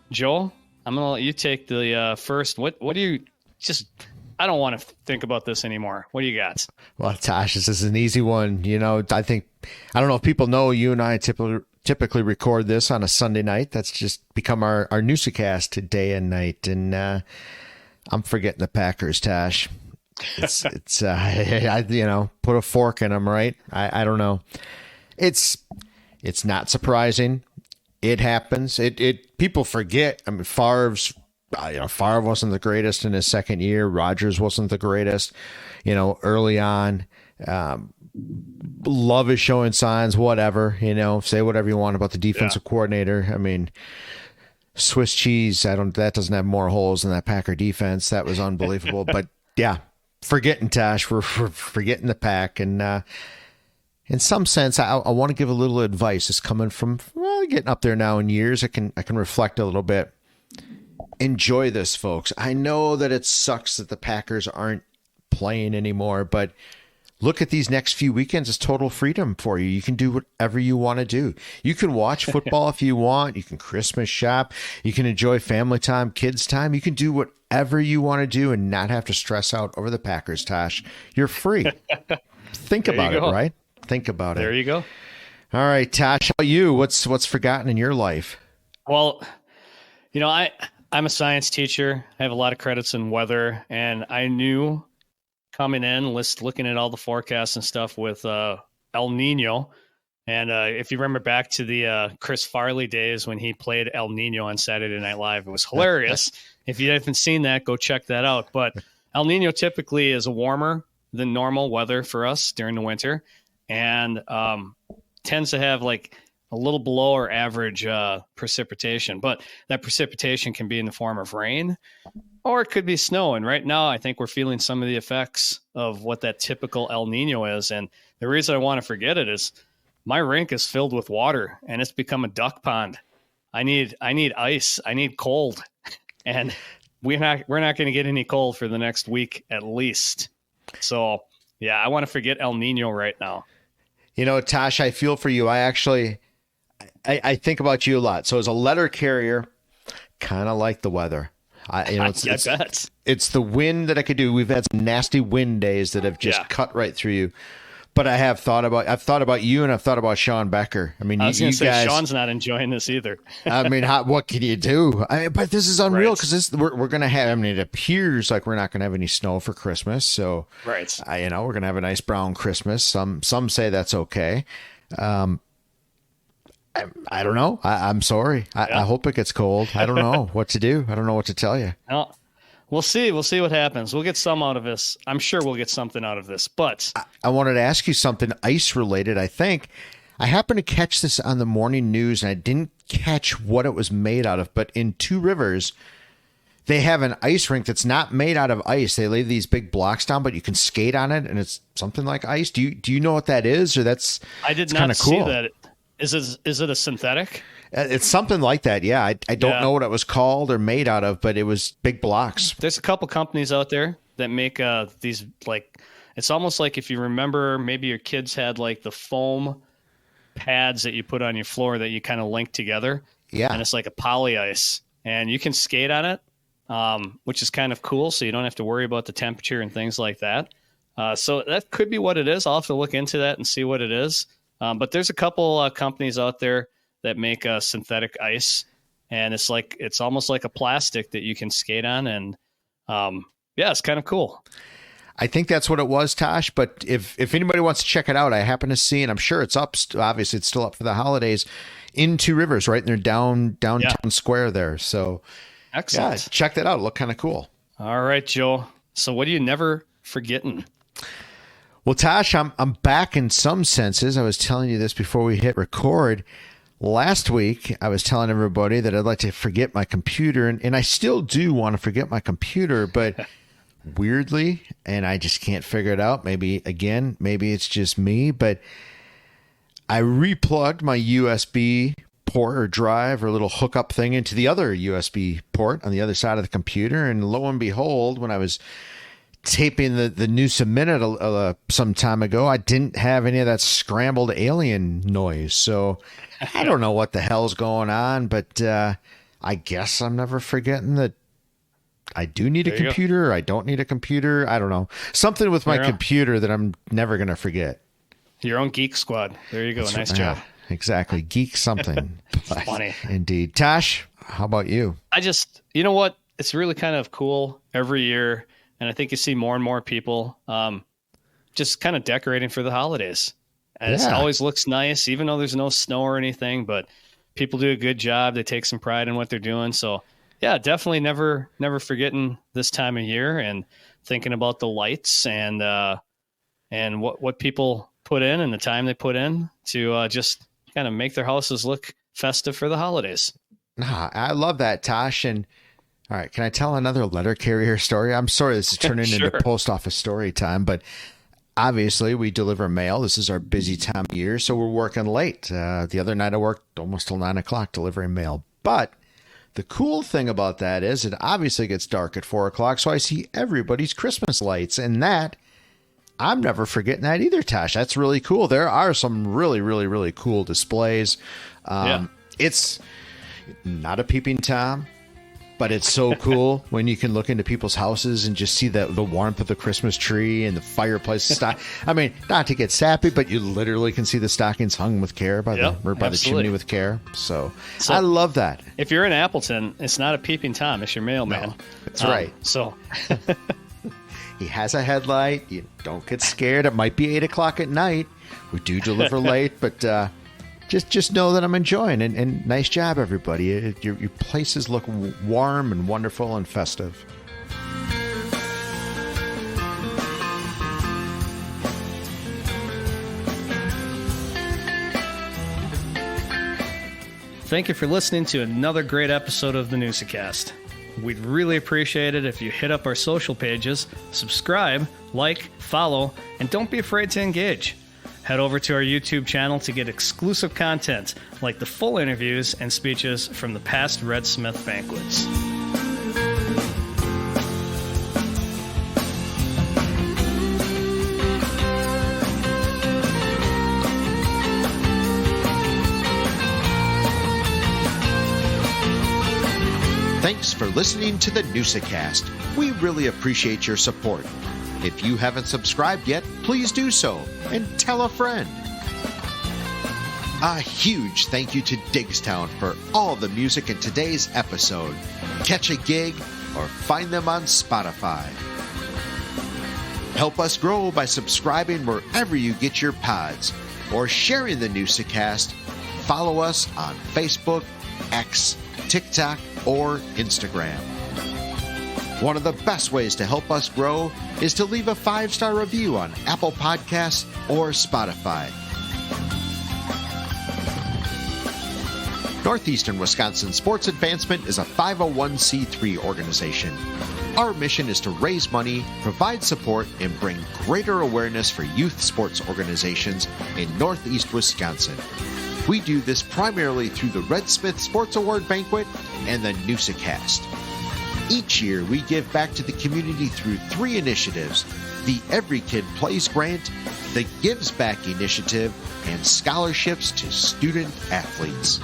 Joel, I'm going to let you take the first. What do you just... I don't want to think about this anymore. What do you got? Well, Tosh, this is an easy one. You know, I don't know if people know you and I typically record this on a Sunday night. That's just become our Newsa-Cast day and night. And I'm forgetting the Packers, Tosh. It's put a fork in them, right? I don't know. It's not surprising. It happens. People forget. I mean, Favre wasn't the greatest in his second year. Rodgers wasn't the greatest, early on. Love is showing signs, whatever, say whatever you want about the defensive coordinator. I mean, Swiss cheese, that doesn't have more holes than that Packer defense. That was unbelievable. But yeah, forgetting Tosh, we're forgetting the Pack. And in some sense, I want to give a little advice. It's coming from getting up there now in years. I can reflect a little bit. Enjoy this, folks. I know that it sucks that the Packers aren't playing anymore, but look at these next few weekends as total freedom for you. You can do whatever you want to do. You can watch football if you want. You can Christmas shop. You can enjoy family time, kids time. You can do whatever you want to do and not have to stress out over the Packers, Tosh. You're free. Think about it, right? Think about it. There you go. All right, Tosh, how about you? What's forgotten in your life? Well, I'm a science teacher. I have a lot of credits in weather, and I knew coming in, looking at all the forecasts and stuff with El Nino. And if you remember back to the Chris Farley days when he played El Nino on Saturday Night Live, it was hilarious. If you haven't seen that, go check that out. But El Nino typically is warmer than normal weather for us during the winter, and tends to have like a little below or average precipitation. But that precipitation can be in the form of rain, or it could be snow. And right now, I think we're feeling some of the effects of what that typical El Nino is. And the reason I want to forget it is my rink is filled with water, and it's become a duck pond. I need ice. I need cold, and we're not going to get any cold for the next week at least. So yeah, I want to forget El Nino right now. Tosh, I feel for you. I think about you a lot. So as a letter carrier, kind of like the weather. It's the wind that I could do. We've had some nasty wind days that have just cut right through you. But I've thought about you, and I've thought about Sean Becker. I mean, I was going to say guys, Sean's not enjoying this either. I mean, what can you do? But this is unreal because we're going to have. I mean, it appears like we're not going to have any snow for Christmas. So, right, we're going to have a nice brown Christmas. Some say that's okay. I don't know. I'm sorry. I hope it gets cold. I don't know what to do. I don't know what to tell you. No. We'll see. We'll see what happens. We'll get some out of this. I'm sure we'll get something out of this. But I wanted to ask you something ice related. I think I happened to catch this on the morning news, and I didn't catch what it was made out of. But in Two Rivers, they have an ice rink that's not made out of ice. They lay these big blocks down, but you can skate on it, and it's something like ice. Do you know what that is? Or I did not see that. Is it a synthetic? It's something like that, yeah. I don't know what it was called or made out of, but it was big blocks. There's a couple companies out there that make these, like, it's almost like if you remember, maybe your kids had like the foam pads that you put on your floor that you kind of link together. Yeah. And it's like a poly ice, and you can skate on it, which is kind of cool. So you don't have to worry about the temperature and things like that. So that could be what it is. I'll have to look into that and see what it is. But there's a couple companies out there that make synthetic ice, and it's almost like a plastic that you can skate on, and it's kind of cool. I think that's what it was, Tosh. But if anybody wants to check it out, I happen to see, and I'm sure it's up. Obviously, it's still up for the holidays in Two Rivers, right in their downtown square there. So, excellent. Check that out. It looked kind of cool. All right, Joe. So, what are you never forgetting? Well, Tosh, I'm back in some senses. I was telling you this before we hit record. Last week, I was telling everybody that I'd like to forget my computer, and I still do want to forget my computer, but weirdly, and I just can't figure it out. Maybe it's just me, but I replugged my USB port or drive or little hookup thing into the other USB port on the other side of the computer, and lo and behold, when I was taping the Newsa Minute some time ago, I didn't have any of that scrambled alien noise. So I don't know what the hell's going on, but I guess I'm never forgetting that I do need a computer. Or I don't need a computer. I don't know. Something with my computer that I'm never going to forget. Your own Geek Squad. There you go. That's nice job. Exactly. Geek something. Funny. Indeed. Tosh, how about you? You know what? It's really kind of cool every year. And I think you see more and more people just kind of decorating for the holidays. And it always looks nice, even though there's no snow or anything. But people do a good job. They take some pride in what they're doing. So, yeah, definitely never forgetting this time of year and thinking about the lights and what people put in and the time they put in to just kind of make their houses look festive for the holidays. I love that, Tosh. And all right, can I tell another letter carrier story? I'm sorry this is turning into post office story time, but obviously, we deliver mail. This is our busy time of year, so we're working late. The other night I worked almost till 9 o'clock delivering mail. But the cool thing about that is it obviously gets dark at 4 o'clock, so I see everybody's Christmas lights. And that, I'm never forgetting that either, Tosh. That's really cool. There are some really, really, really cool displays. It's not a peeping Tom, but it's so cool when you can look into people's houses and just see the warmth of the Christmas tree and the fireplace. I mean, not to get sappy, but you literally can see the stockings hung with care by the chimney with care. So I love that. If you're in Appleton, it's not a peeping Tom. It's your mailman. No, that's right. So he has a headlight. You don't get scared. It might be 8 o'clock at night. We do deliver late, but just know that I'm enjoying it, and nice job, everybody. Your places look warm and wonderful and festive. thank you for listening to another great episode of the Newsa-Cast. We'd really appreciate it if you hit up our social pages, subscribe, like, follow, and don't be afraid to engage. Head over to our YouTube channel to get exclusive content like the full interviews and speeches from the past Red Smith banquets. Thanks for listening to the Newsa-Cast. We really appreciate your support. If you haven't subscribed yet, please do so and tell a friend. A huge thank you to Diggstown for all the music in today's episode. Catch a gig or find them on Spotify. Help us grow by subscribing wherever you get your pods or sharing the Newsa-Cast. Follow us on Facebook, X, TikTok, or Instagram. One of the best ways to help us grow is to leave a 5-star review on Apple Podcasts or Spotify. Northeastern Wisconsin Sports Advancement is a 501c3 organization. Our mission is to raise money, provide support, and bring greater awareness for youth sports organizations in Northeast Wisconsin. We do this primarily through the Red Smith Sports Award Banquet and the Newsa-Cast. Each year, we give back to the community through 3 initiatives: the Every Kid Plays Grant, the Gives Back Initiative, and scholarships to student athletes.